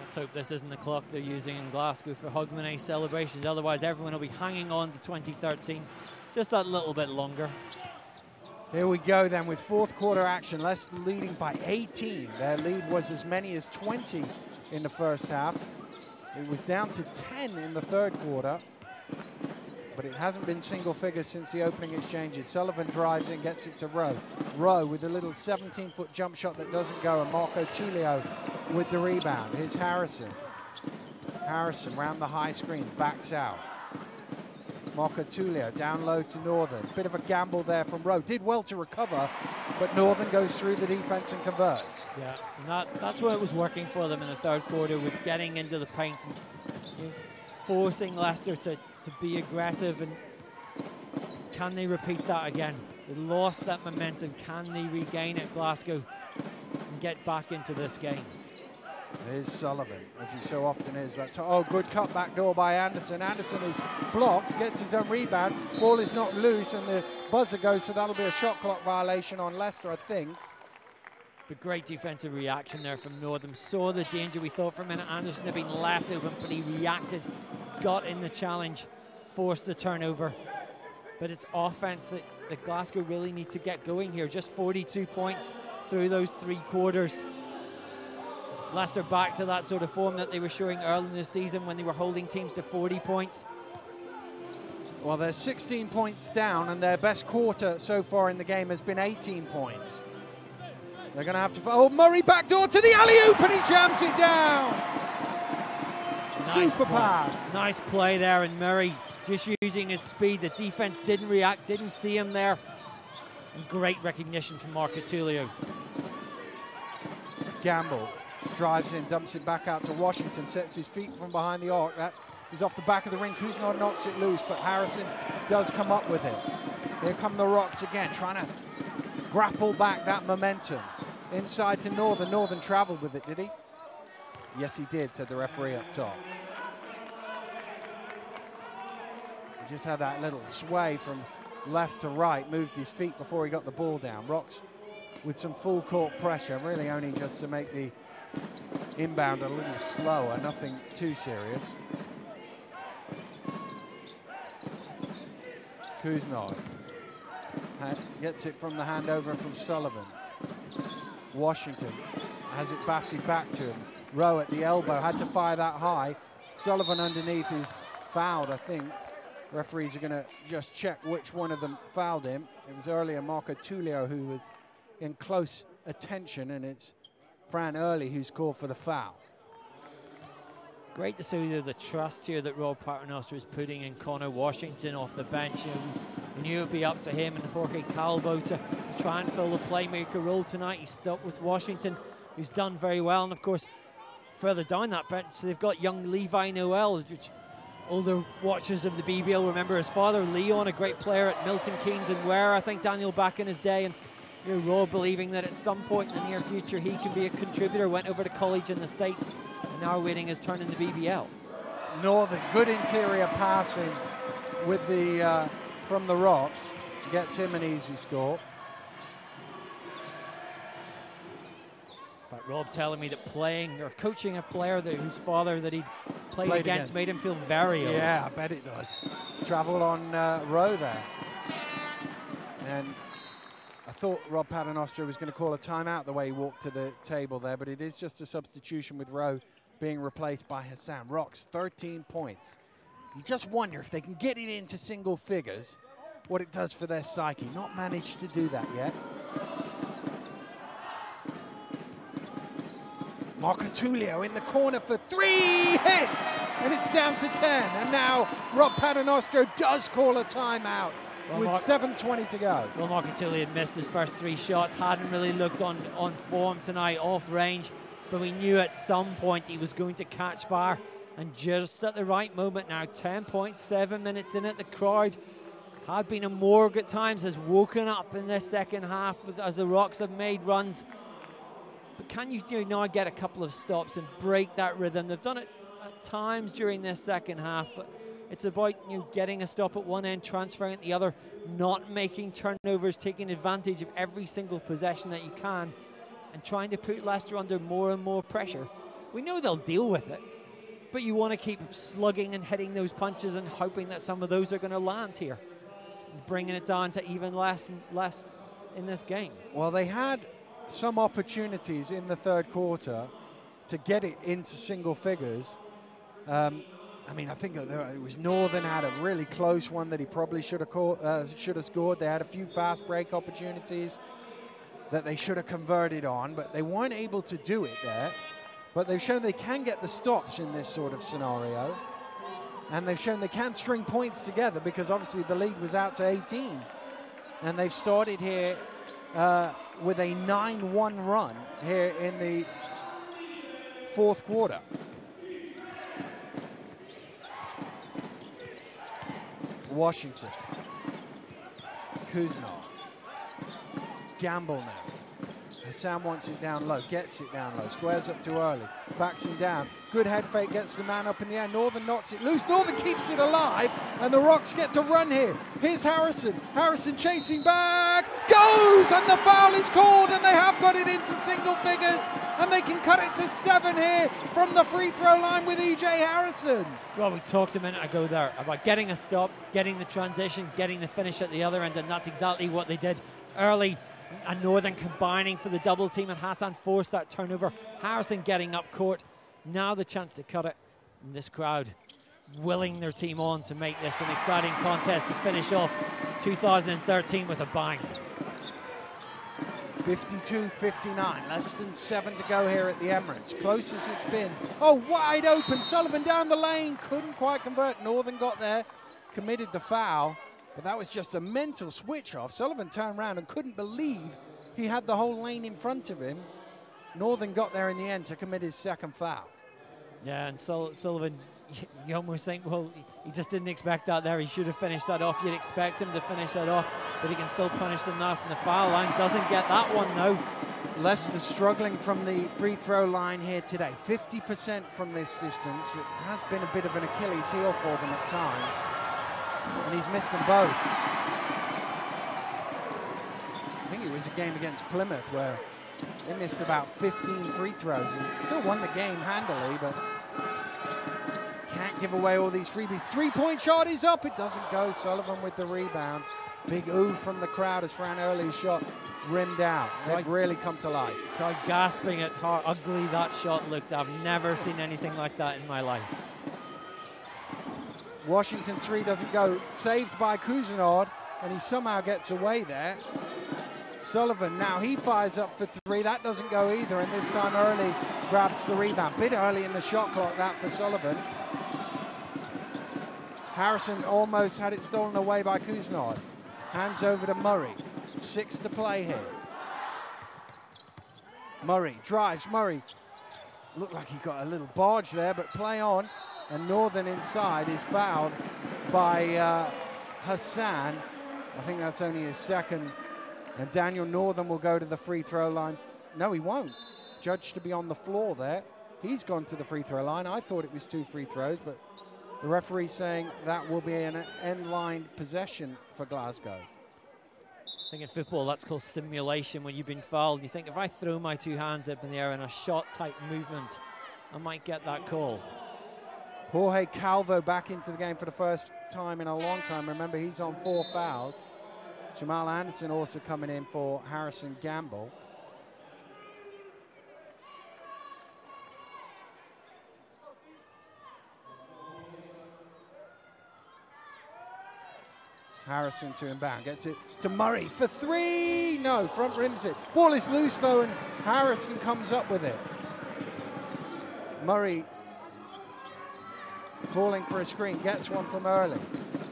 S2: Let's hope this isn't the clock they're using in Glasgow for Hogmanay celebrations. Otherwise, everyone will be hanging on to 2013 just that little bit longer.
S1: Here we go then with fourth quarter action. Leicester leading by 18. Their lead was as many as 20 in the first half. It was down to 10 in the third quarter, but it hasn't been single figures since the opening exchanges. Sullivan drives in, gets it to Rowe. Rowe with a little 17-foot jump shot that doesn't go, and Marco Tullio with the rebound. Here's Harrison. Harrison round the high screen, backs out. Marco Tullio down low to Northern. Bit of a gamble there from Rowe. Did well to recover, but Northern goes through the defense and converts.
S2: Yeah, and that's where it was working for them in the third quarter, was getting into the paint and, you know, forcing Leicester to be aggressive. And can they repeat that again? They lost that momentum. Can they regain it, Glasgow, and get back into this game?
S1: Here's Sullivan, as he so often is. Oh, good cut back door by Anderson. Anderson is blocked, gets his own rebound. Ball is not loose, and the buzzer goes, so that'll be a shot clock violation on Leicester, I think.
S2: But great defensive reaction there from Northern. Saw the danger. We thought for a minute Anderson had been left open, but he reacted, got in the challenge, forced the turnover. But it's offense that Glasgow really need to get going here. Just 42 points through those 3 quarters. Leicester back to that sort of form that they were showing early in the season when they were holding teams to 40 points.
S1: Well, they're 16 points down, and their best quarter so far in the game has been 18 points. They're going to have to... Oh, Murray backdoor to the alley-oop, and he jams it down. Nice super pass.
S2: Nice play there, and Murray just using his speed. The defense didn't react, didn't see him there. And great recognition from Marco Tullio.
S1: Gamble drives in, dumps it back out to Washington, sets his feet from behind the arc. That is off the back of the ring. Couisnard knocks it loose, but Harrison does come up with it. Here come the Rocks again, trying to grapple back that momentum. Inside to Northern. Northern traveled with it, did he? Yes, he did, said the referee up top. He just had that little sway from left to right, moved his feet before he got the ball down. Rocks with some full court pressure, really only just to make the inbound a little slower, nothing too serious. Couisnard gets it from the handover from Sullivan. Washington has it batted back to him. Rowe at the elbow, had to fire that high. Sullivan underneath is fouled, I think. Referees are going to just check which one of them fouled him. It was earlier Marco Tullio who was in close attention, and it's Fran Early who's called for the foul.
S2: Great to see the trust here that Rob Paternoster is putting in Connor Washington off the bench. You know, we knew it would be up to him and Jorge Calvo to try and fill the playmaker role tonight. He stuck with Washington, who's done very well. And of course, further down that bench, they've got young Levi Noel, which older watchers of the BBL remember his father, Leon, a great player at Milton Keynes and Ware, I think Daniel back in his day. And you know, Rob believing that at some point in the near future he can be a contributor, went over to college in the States, and now waiting his turn in the BBL.
S1: Northern, good interior passing with the from the Rocks, gets him an easy score.
S2: In fact, Rob telling me that playing or coaching a player whose father that he played against made him feel very old.
S1: Yeah, I bet it does. Travelled on Rowe there. And I thought Rob Paternoster was going to call a timeout the way he walked to the table there, but it is just a substitution with Rowe being replaced by Hassan. Rocks, 13 points. You just wonder if they can get it into single figures, what it does for their psyche. Not managed to do that yet. Marco Tullio in the corner for 3 hits, and it's down to 10. And now Rob Paternoster does call a timeout with 7:20 to go.
S2: Well, Marco Tullio had missed his first 3 shots, hadn't really looked on form tonight, off range, but we knew at some point he was going to catch fire, And just at the right moment now, 10.7 minutes in it, the crowd have been a morgue at times, has woken up in this second half as the Rocks have made runs. But can you now get a couple of stops and break that rhythm? They've done it at times during this second half, but it's about getting a stop at one end, transferring at the other, not making turnovers, taking advantage of every single possession that you can, and trying to put Leicester under more and more pressure. We know they'll deal with it, but you want to keep slugging and hitting those punches and hoping that some of those are going to land here, bringing it down to even less and less in this game.
S1: Well, they had some opportunities in the third quarter to get it into single figures. I mean, I think it was Northern had a really close one that he probably should have scored. They had a few fast break opportunities that they should have converted on, but they weren't able to do it there. But they've shown they can get the stops in this sort of scenario. And they've shown they can string points together, because obviously the lead was out to 18. And they've started here with a 9-1 run here in the fourth quarter. Washington. Couisnard. Gamble now. Hassan wants it down low, gets it down low, squares up too early, backs him down. Good head fake, gets the man up in the air. Northern knocks it loose. Northern keeps it alive, and the Rocks get to run here. Here's Harrison. Harrison chasing back, goes, and the foul is called, and they have got it into single figures, and they can cut it to 7 here from the free throw line with E.J. Harrison.
S2: Well, we talked a minute ago there about getting a stop, getting the transition, getting the finish at the other end, and that's exactly what they did early. And Northern combining for the double team, and Hassan forced that turnover. Harrison getting up court. Now the chance to cut it. And this crowd willing their team on to make this an exciting contest to finish off 2013 with a bang.
S1: 52-59, less than 7 to go here at the Emirates. Close as it's been. Oh, wide open. Sullivan down the lane. Couldn't quite convert. Northern got there, committed the foul. But that was just a mental switch off. Sullivan turned around and couldn't believe he had the whole lane in front of him. Northern got there in the end to commit his second foul.
S2: Yeah, and Sullivan, you almost think, well, he just didn't expect that there. He should have finished that off. You'd expect him to finish that off, but he can still punish them now from the foul line. Doesn't get that one, though.
S1: Leicester struggling from the free throw line here today. 50% from this distance. It has been a bit of an Achilles heel for them at times. And he's missed them both. I think it was a game against Plymouth where they missed about 15 free throws and still won the game handily, but can't give away all these freebies. Three-point shot is up. It doesn't go. Sullivan with the rebound. Big ooh from the crowd as Fran Early's shot rimmed out. They've really come to life. Crowd
S2: gasping at how ugly that shot looked. I've never seen anything like that in my life.
S1: Washington 3 doesn't go. Saved by Couisnard, and he somehow gets away there. Sullivan now, he fires up for 3. That doesn't go either, and this time Early grabs the rebound. Bit early in the shot clock, that for Sullivan. Harrison almost had it stolen away by Couisnard. Hands over to Murray. 6 to play here. Murray drives. Murray looked like he got a little barge there, but play on. And Northern inside is fouled by Hassan. I think that's only his second. And Daniel Northern will go to the free throw line. No, he won't. Judged to be on the floor there. He's gone to the free throw line. I thought it was 2 free throws, but the referee saying that will be an end-line possession for Glasgow.
S2: I think in football that's called simulation. When you've been fouled, you think if I throw my 2 hands up in the air in a shot-type movement, I might get that call.
S1: Jorge Calvo back into the game for the first time in a long time. Remember, he's on 4 fouls. Jamal Anderson also coming in for Harrison Gamble. Harrison to inbound, gets it to Murray for 3. No, front rims it. Ball is loose though, and Harrison comes up with it. Murray calling for a screen, gets one from Early.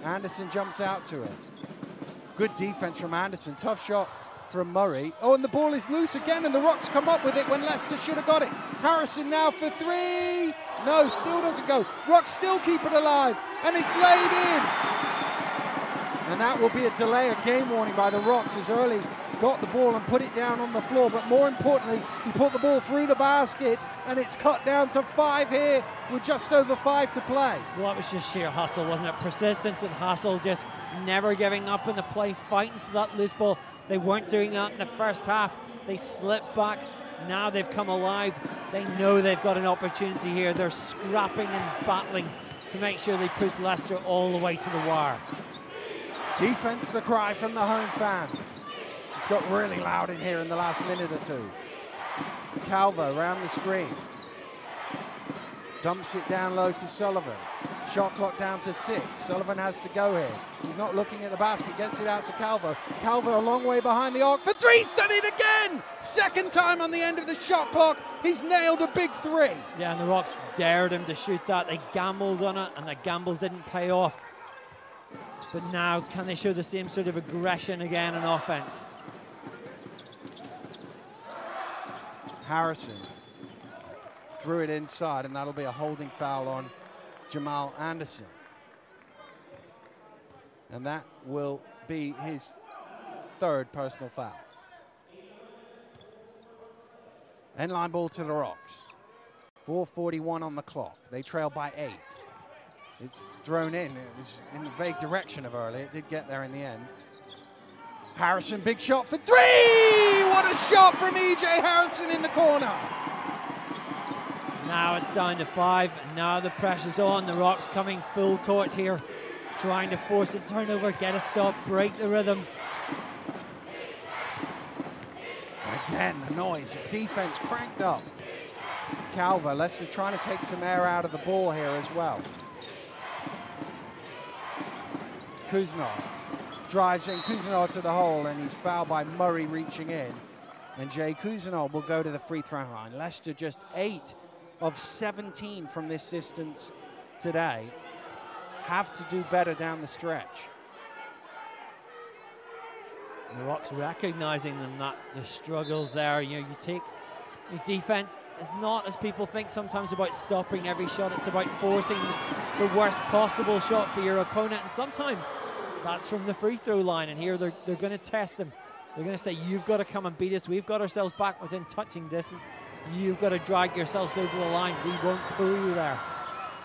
S1: Anderson jumps out to it. Good defense from Anderson. Tough shot from Murray. Oh, and the ball is loose again, and the Rocks come up with it when Leicester should have got it. Harrison now for three. No, still doesn't go. Rocks still keep it alive, and it's laid in. And that will be a delay of game warning by the Rocks as Early got the ball and put it down on the floor. But more importantly, he put the ball through the basket, and it's cut down to 5 here with just over 5 to play.
S2: Well, that was just sheer hustle, wasn't it? Persistence and hustle, just never giving up in the play, fighting for that loose ball. They weren't doing that in the first half. They slipped back. Now they've come alive. They know they've got an opportunity here. They're scrapping and battling to make sure they push Leicester all the way to the wire.
S1: Defense, the cry from the home fans. It's got really loud in here in the last minute or two. Calvo around the screen. Dumps it down low to Sullivan. Shot clock down to 6. Sullivan has to go here. He's not looking at the basket, gets it out to Calvo. Calvo a long way behind the arc for 3, he's done it again! Second time on the end of the shot clock, he's nailed a big 3.
S2: Yeah, and the Rocks dared him to shoot that. They gambled on it, and the gamble didn't pay off. But now, can they show the same sort of aggression again in offense?
S1: Harrison threw it inside, and that'll be a holding foul on Jamal Anderson. And that will be his 3rd personal foul. End line ball to the Rocks. 4:41 on the clock. They trail by 8. It's thrown in. It was in the vague direction of Early. It did get there in the end. Harrison, big shot for 3! What a shot from E.J. Harrison in the corner.
S2: Now it's down to 5, and now the pressure's on. The Rocks coming full court here, trying to force a turnover, get a stop, break the rhythm.
S1: Again, the noise, defense cranked up. Calvo, Leicester trying to take some air out of the ball here as well. Couisnard drives in, Couisnard to the hole, and he's fouled by Murray reaching in. And Jay Couisnard will go to the free throw line. Leicester just 8 of 17 from this distance today. Have to do better down the stretch.
S2: The Rocks recognizing them, that the struggles there. You know, you take your defense is not, as people think sometimes, about stopping every shot. It's about forcing the worst possible shot for your opponent, and sometimes that's from the free throw line. And here they're going to test them. They're going to say, you've got to come and beat us. We've got ourselves back within touching distance. You've got to drag yourselves over the line. We won't pull you there.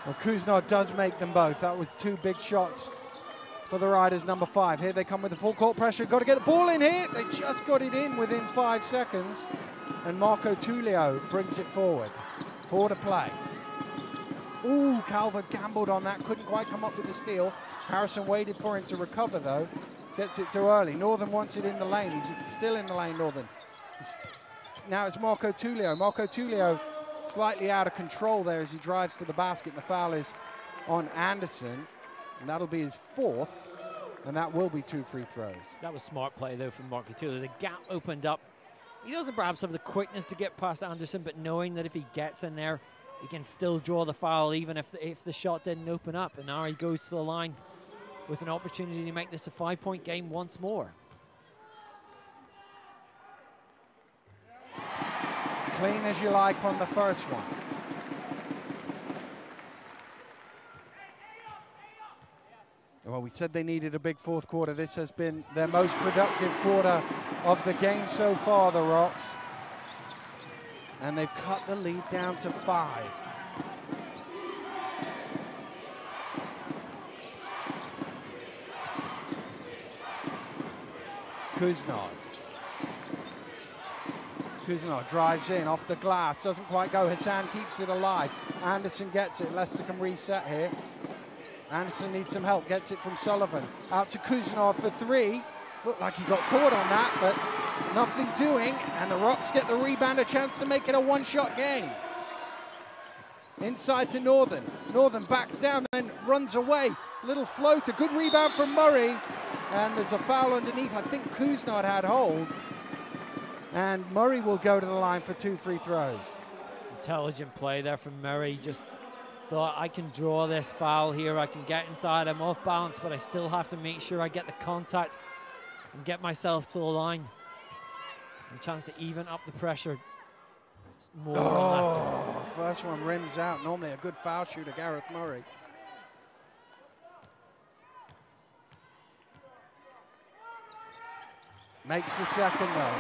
S1: Well, Couisnard does make them both. That was 2 big shots for the Riders, number 5. Here they come with the full court pressure. Got to get the ball in here. They just got it in within 5 seconds. And Marco Tullio brings it forward. 4 to play. Ooh, Calvo gambled on that. Couldn't quite come up with the steal. Harrison waited for him to recover, though. Gets it too early. Northern wants it in the lane. He's still in the lane, Northern. Now it's Marco Tullio. Marco Tullio slightly out of control there as he drives to the basket. And the foul is on Anderson. And that'll be his 4th. And that will be 2 free throws.
S2: That was smart play, though, from Marco Tullio. The gap opened up. He doesn't perhaps have the quickness to get past Anderson, but knowing that if he gets in there, he can still draw the foul even if the shot didn't open up. And now he goes to the line with an opportunity to make this a 5-point game once more.
S1: Clean as you like on the first one. Well, we said they needed a big 4th quarter. This has been their most productive quarter of the game so far, the Rocks. And they've cut the lead down to 5. Couisnard. Couisnard drives in off the glass, doesn't quite go. Hassan keeps it alive. Anderson gets it. Leicester can reset here. Anderson needs some help, gets it from Sullivan. Out to Couisnard for 3. Looked like he got caught on that, but nothing doing. And the Rocks get the rebound, a chance to make it a 1-shot game. Inside to Northern. Northern backs down, then runs away. Little float, a good rebound from Murray. And there's a foul underneath. I think Couisnard had hold. And Murray will go to the line for 2 free throws.
S2: Intelligent play there from Murray. Just thought, I can draw this foul here. I can get inside. I'm off balance, but I still have to make sure I get the contact and get myself to the line. A chance to even up the pressure more on Leicester.
S1: First one rims out. Normally a good foul shooter, Gareth Murray. Makes the second though.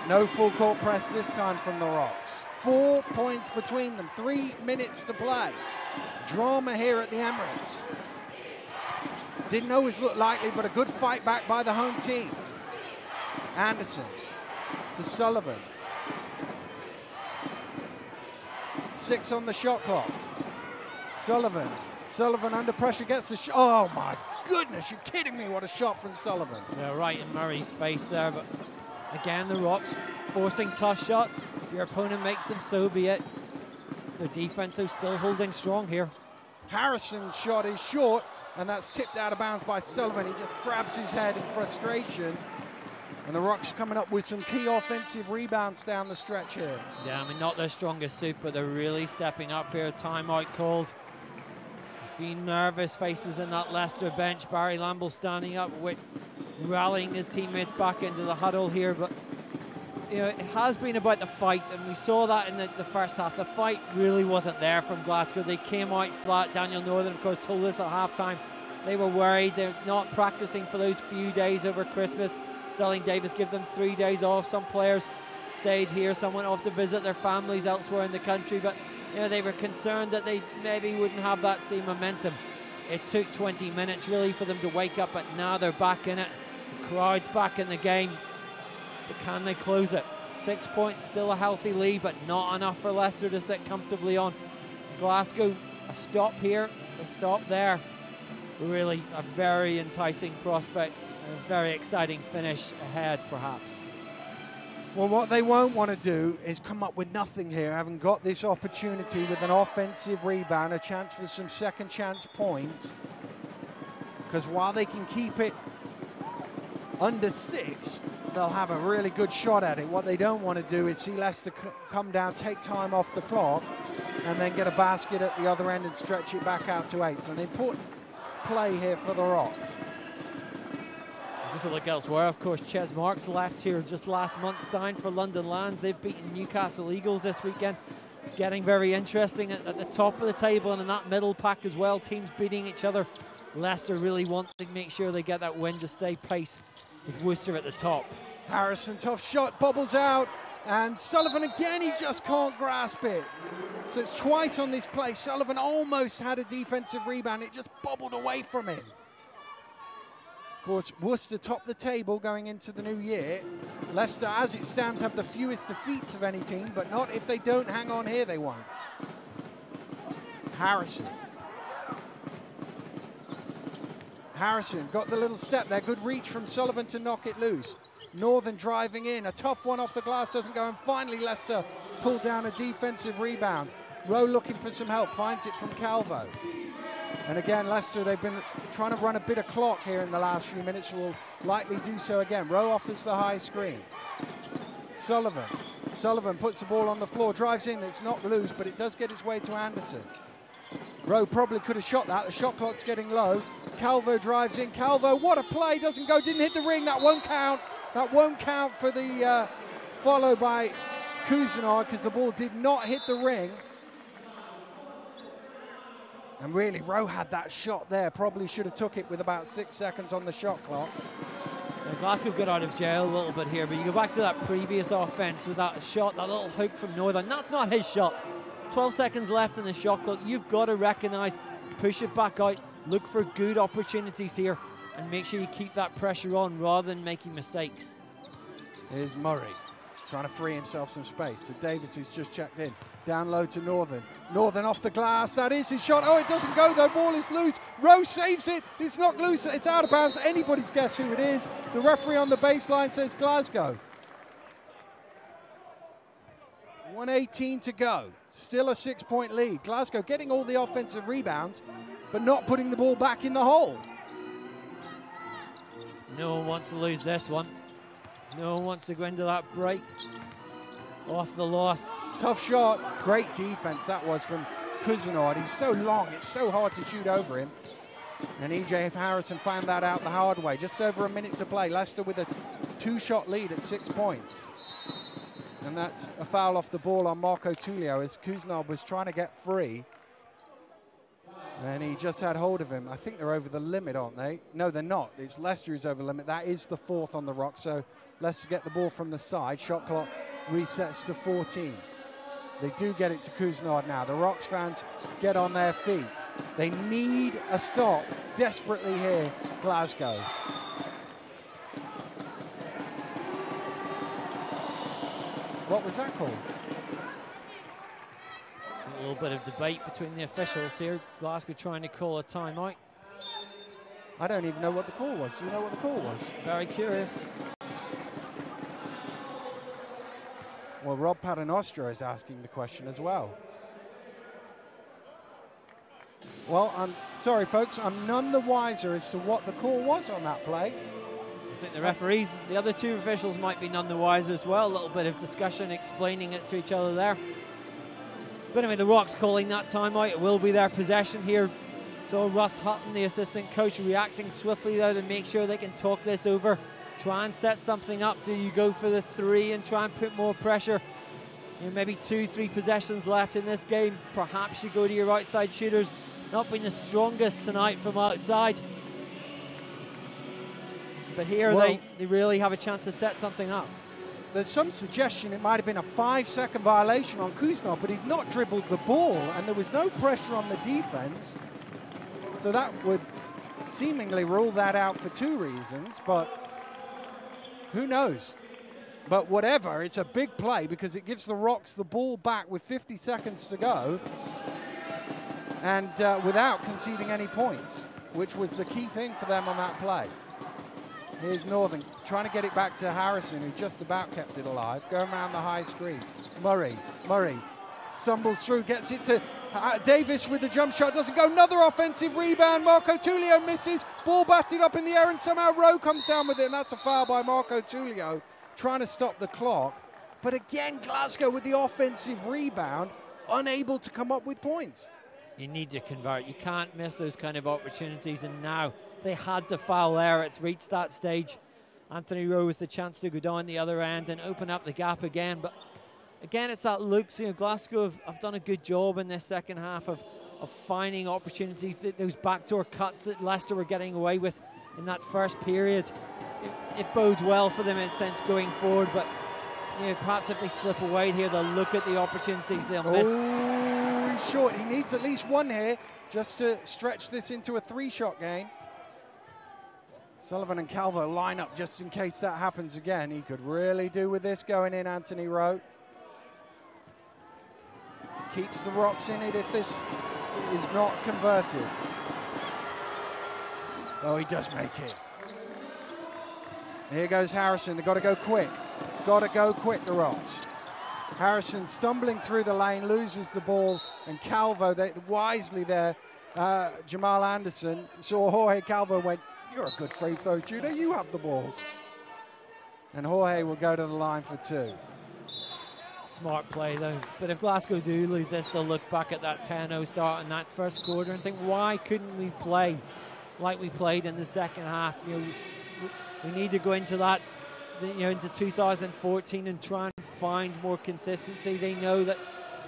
S1: No full court press this time from the Rocks. 4 points between them, 3 minutes to play. Drama here at the Emirates. Didn't always look likely, but a good fight back by the home team. Anderson to Sullivan. 6 on the shot clock. Sullivan under pressure gets the shot. Oh my goodness, you're kidding me, what a shot from Sullivan.
S2: Yeah, right in Murray's face there, but again, the Rocks forcing tough shots. If your opponent makes them, so be it. Their defense is still holding strong here.
S1: Harrison's shot is short, and that's tipped out of bounds by Sullivan. He just grabs his head in frustration. And the Rocks coming up with some key offensive rebounds down the stretch here.
S2: Yeah, I mean, not their strongest suit, but they're really stepping up here. Timeout called. Being nervous faces in that Leicester bench. Barry Lamble standing up, with rallying his teammates back into the huddle here. But you know, it has been about the fight, and we saw that in the first half. The fight really wasn't there from Glasgow. They came out flat. Daniel Northern, of course, told us at halftime they were worried. They're not practicing for those few days over Christmas. Sterling Davis gave them 3 days off. Some players stayed here. Some went off to visit their families elsewhere in the country. But you know, they were concerned that they maybe wouldn't have that same momentum. It took 20 minutes really for them to wake up, but now they're back in it. The crowd's back in the game. But can they close it? 6 points, still a healthy lead, but not enough for Leicester to sit comfortably on. Glasgow, a stop here, a stop there. Really a very enticing prospect, and a very exciting finish ahead, perhaps.
S1: Well, what they won't want to do is come up with nothing here, having got this opportunity with an offensive rebound, a chance for some second chance points. Because while they can keep it under 6, they'll have a really good shot at it. What they don't want to do is see Leicester come down, take time off the clock, and then get a basket at the other end and stretch it back out to 8. So an important play here for the Rocks.
S2: Just a look elsewhere, of course, Ches Marks left here just last month, signed for London Lions. They've beaten Newcastle Eagles this weekend. Getting very interesting at the top of the table and in that middle pack as well. Teams beating each other. Leicester really want to make sure they get that win to stay pace with Worcester at the top.
S1: Harrison, tough shot, bobbles out. And Sullivan again, he just can't grasp it. So it's twice on this play. Sullivan almost had a defensive rebound. It just bobbled away from him. Of course, Worcester top the table going into the new year. Leicester, as it stands, have the fewest defeats of any team, but not if they don't hang on here, they won't. Harrison got the little step there. Good reach from Sullivan to knock it loose. Northern driving in. A tough one off the glass doesn't go, and finally Leicester pulled down a defensive rebound. Rowe looking for some help, finds it from Calvo. And again, Leicester, they've been trying to run a bit of clock here in the last few minutes, will likely do so again. Rowe offers the high screen. Sullivan puts the ball on the floor, drives in, it's not loose, but it does get its way to Anderson. Rowe probably could have shot that, the shot clock's getting low. Calvo drives in, Calvo, what a play, doesn't go, didn't hit the ring, that won't count. That won't count for the follow by Couisnard, because the ball did not hit the ring. And really, Rowe had that shot there. Probably should have took it with about 6 seconds on the shot clock.
S2: Yeah, Glasgow got out of jail a little bit here, but you go back to that previous offense with that shot, that little hook from Northern. That's not his shot. 12 seconds left in the shot clock. You've got to recognize, push it back out, look for good opportunities here, and make sure you keep that pressure on rather than making mistakes.
S1: Here's Murray trying to free himself some space. To Davis, who's just checked in. Down low to Northern. Northern off the glass. That is his shot. Oh, it doesn't go though. Ball is loose. Rowe saves it. It's not loose. It's out of bounds. Anybody's guess who it is. The referee on the baseline says Glasgow. 1:18 to go. Still a 6-point lead. Glasgow getting all the offensive rebounds, but not putting the ball back in the hole.
S2: No one wants to lose this one. No one wants to go into that break off the loss.
S1: Tough shot. Great defense that was from Couisnard. He's so long, it's so hard to shoot over him. And EJ Harrison found that out the hard way. Just over a minute to play. Leicester with a two-shot lead at 6 points. And that's a foul off the ball on Marco Tullio as Couisnard was trying to get free. And he just had hold of him. I think they're over the limit, aren't they? No, they're not. It's Leicester who's over the limit. That is the 4th on the Rocks. So Leicester get the ball from the side. Shot clock resets to 14. They do get it to Couisnard now. The Rocks fans get on their feet. They need a stop desperately here, Glasgow. What was that called?
S2: A little bit of debate between the officials here. Glasgow trying to call a timeout.
S1: I don't even know what the call was. Do you know what the call was?
S2: Very curious.
S1: Well, Rob Paternostra is asking the question as well. Well, I'm sorry, folks. I'm none the wiser as to what the call was on that play.
S2: I think the referees, the other two officials might be none the wiser as well. A little bit of discussion explaining it to each other there. But anyway, the Rocks calling that timeout. It will be their possession here. So Russ Hutton, the assistant coach, reacting swiftly though to make sure they can talk this over. Try and set something up. Do you go for the 3 and try and put more pressure? You know, maybe 2-3 possessions left in this game. Perhaps you go to your outside shooters. Not been the strongest tonight from outside. But here they really have a chance to set something up.
S1: There's some suggestion it might have been a 5-second violation on Couisnard, but he'd not dribbled the ball, and there was no pressure on the defense. So that would seemingly rule that out for 2 reasons, but who knows? But whatever, it's a big play because it gives the Rocks the ball back with 50 seconds to go and without conceding any points, which was the key thing for them on that play. Here's Northern trying to get it back to Harrison, who just about kept it alive. Going around the high screen. Murray stumbles through, gets it to Davis with the jump shot. Doesn't go. Another offensive rebound. Marco Tullio misses. Ball batted up in the air, and somehow Rowe comes down with it, and that's a foul by Marco Tullio, trying to stop the clock. But again, Glasgow with the offensive rebound, unable to come up with points.
S2: You need to convert. You can't miss those kind of opportunities, and now they had to foul there. It's reached that stage. Anthony Rowe with the chance to go down the other end and open up the gap again. But again, it's that looks. You know, Glasgow have done a good job in this second half of finding opportunities. Those backdoor cuts that Leicester were getting away with in that first period. It bodes well for them in a sense going forward. But you know, perhaps if they slip away here, they'll look at the opportunities they'll miss.
S1: Oh, he's short. He needs at least 1 here just to stretch this into a 3-shot game. Sullivan and Calvo line up just in case that happens again. He could really do with this going in, Anthony Rowe. Keeps the Rocks in it if this is not converted. Oh, he does make it. Here goes Harrison. They've got to go quick. Got to go quick, the Rocks. Harrison stumbling through the lane, loses the ball, and Calvo, wisely there, Jamal Anderson saw Jorge Calvo, went, "You're a good free throw shooter, you have the ball." And Jorge will go to the line for 2.
S2: Smart play though. But if Glasgow do lose this, they'll look back at that 10-0 start in that first quarter and think, why couldn't we play like we played in the second half? You know, we need to go into that, you know, into 2014 and try and find more consistency. They know that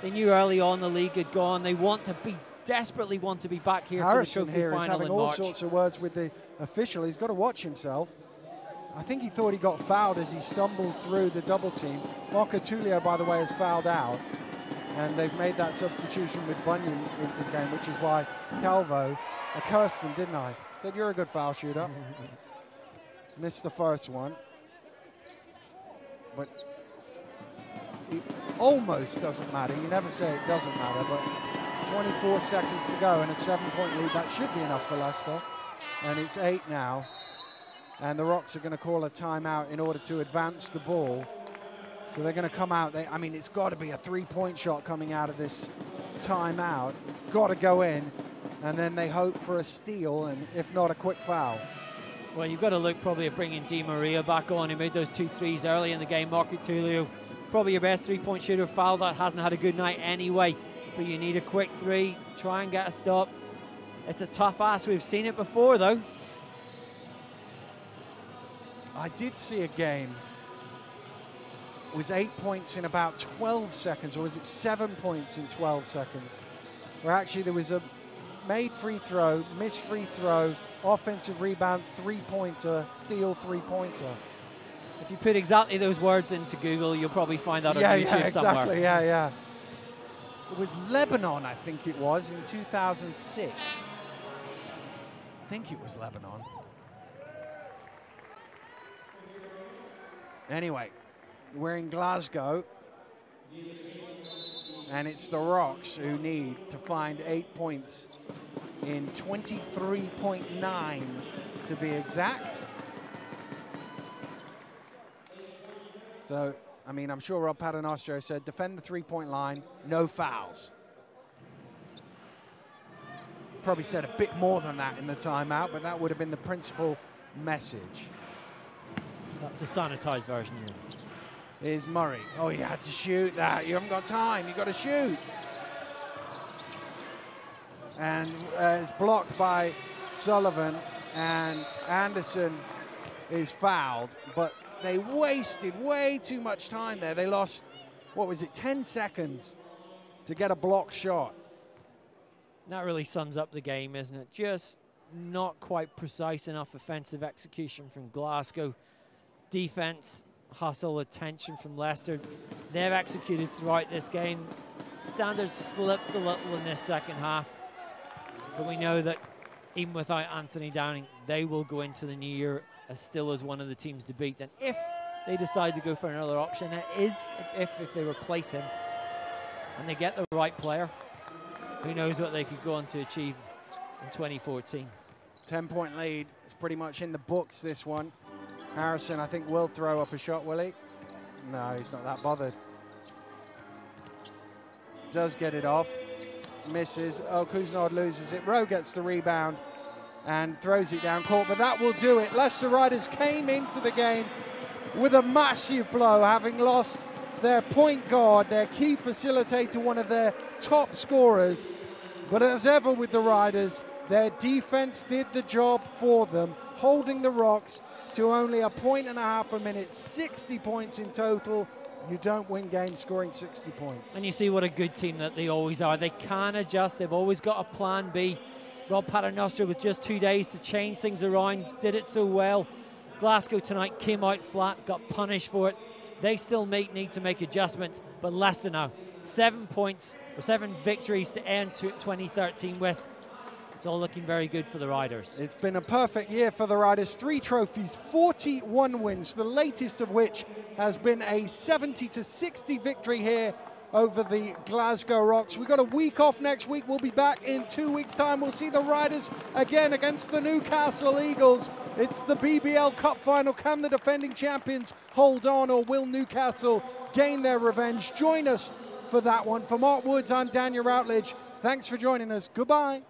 S2: they knew early on the league had gone. They want to be, desperately want to be back here
S1: Harrison
S2: for the trophy
S1: here
S2: final
S1: is having
S2: in
S1: all
S2: March.
S1: sorts of words with the official. He's got to watch himself. I think he thought he got fouled as he stumbled through the double team. Marco Tullio, by the way, has fouled out, and they've made that substitution with Bunyan into the game, which is why Calvo, I cursed him, didn't I? Said, "You're a good foul shooter." Missed the first one. But it almost doesn't matter. You never say it doesn't matter, but 24 seconds to go and a 7-point lead. That should be enough for Leicester. And it's 8 now. And the Rocks are going to call a timeout in order to advance the ball. So they're going to come out. I mean, it's got to be a 3-point shot coming out of this timeout. It's got to go in. And then they hope for a steal, and if not, a quick foul.
S2: Well, you've got to look probably at bringing Di Maria back on. He made those 2 threes early in the game. Marco Tullio, probably your best 3-point shooter. Foul that hasn't had a good night anyway. But you need a quick 3. Try and get a stop. It's a tough ask. We've seen it before, though.
S1: I did see a game. It was 8 points in about 12 seconds, or was it 7 points in 12 seconds? Where actually there was a made free throw, missed free throw, offensive rebound, three-pointer, steal three-pointer.
S2: If you put exactly those words into Google, you'll probably find that on YouTube
S1: exactly,
S2: somewhere.
S1: Yeah. It was Lebanon, I think it was, in 2006. I think it was Lebanon. Anyway, we're in Glasgow, and it's the Rocks who need to find 8 points in 23.9 to be exact. So, I mean, I'm sure Rob Paternostro said, defend the three-point line, no fouls. Probably said a bit more than that in the timeout, but that would have been the principal message.
S2: That's the sanitized version.
S1: Here's Murray. Oh, you had to shoot that. You haven't got time. You've got to shoot. And it's blocked by Sullivan, and Anderson is fouled, but they wasted way too much time there. They lost, what was it, 10 seconds to get a block shot.
S2: That really sums up the game, isn't it? Just not quite precise enough offensive execution from Glasgow. Defense, hustle, attention from Leicester. They've executed throughout this game. Standards slipped a little in this second half, but we know that even without Anthony Downing, they will go into the new year as still as one of the teams to beat. And if they decide to go for another option, it is if they replace him and they get the right player, who knows what they could go on to achieve in 2014.
S1: 10-point lead. It's pretty much in the books, this one. Harrison, I think, will throw up a shot, will he? No, he's not that bothered. Does get it off. Misses. Oh, Couisnard loses it. Rowe gets the rebound and throws it down court, but that will do it. Leicester Riders came into the game with a massive blow, having lost their point guard, their key facilitator, one of their top scorers. But as ever with the Riders, their defense did the job for them, holding the Rocks to only a point and a half a minute, 60 points in total. You don't win games scoring 60 points.
S2: And you see what a good team that they always are. They can adjust. They've always got a plan B. Rob Paternostro, with just 2 days to change things around, did it so well. Glasgow tonight came out flat, got punished for it. They still need to make adjustments, but Leicester now, 7 points, or 7 victories to end 2013 with. It's all looking very good for the Riders. It's
S1: been a perfect year for the Riders. 3 trophies, 41 wins, the latest of which has been a 70-60 victory here over the Glasgow Rocks. We've got a week off next week. We'll be back in 2 weeks' time. We'll see the Riders again against the Newcastle Eagles. It's the BBL Cup final. Can the defending champions hold on, or will Newcastle gain their revenge? Join us for that one. For Mark Woods, I'm Daniel Routledge. Thanks for joining us. Goodbye.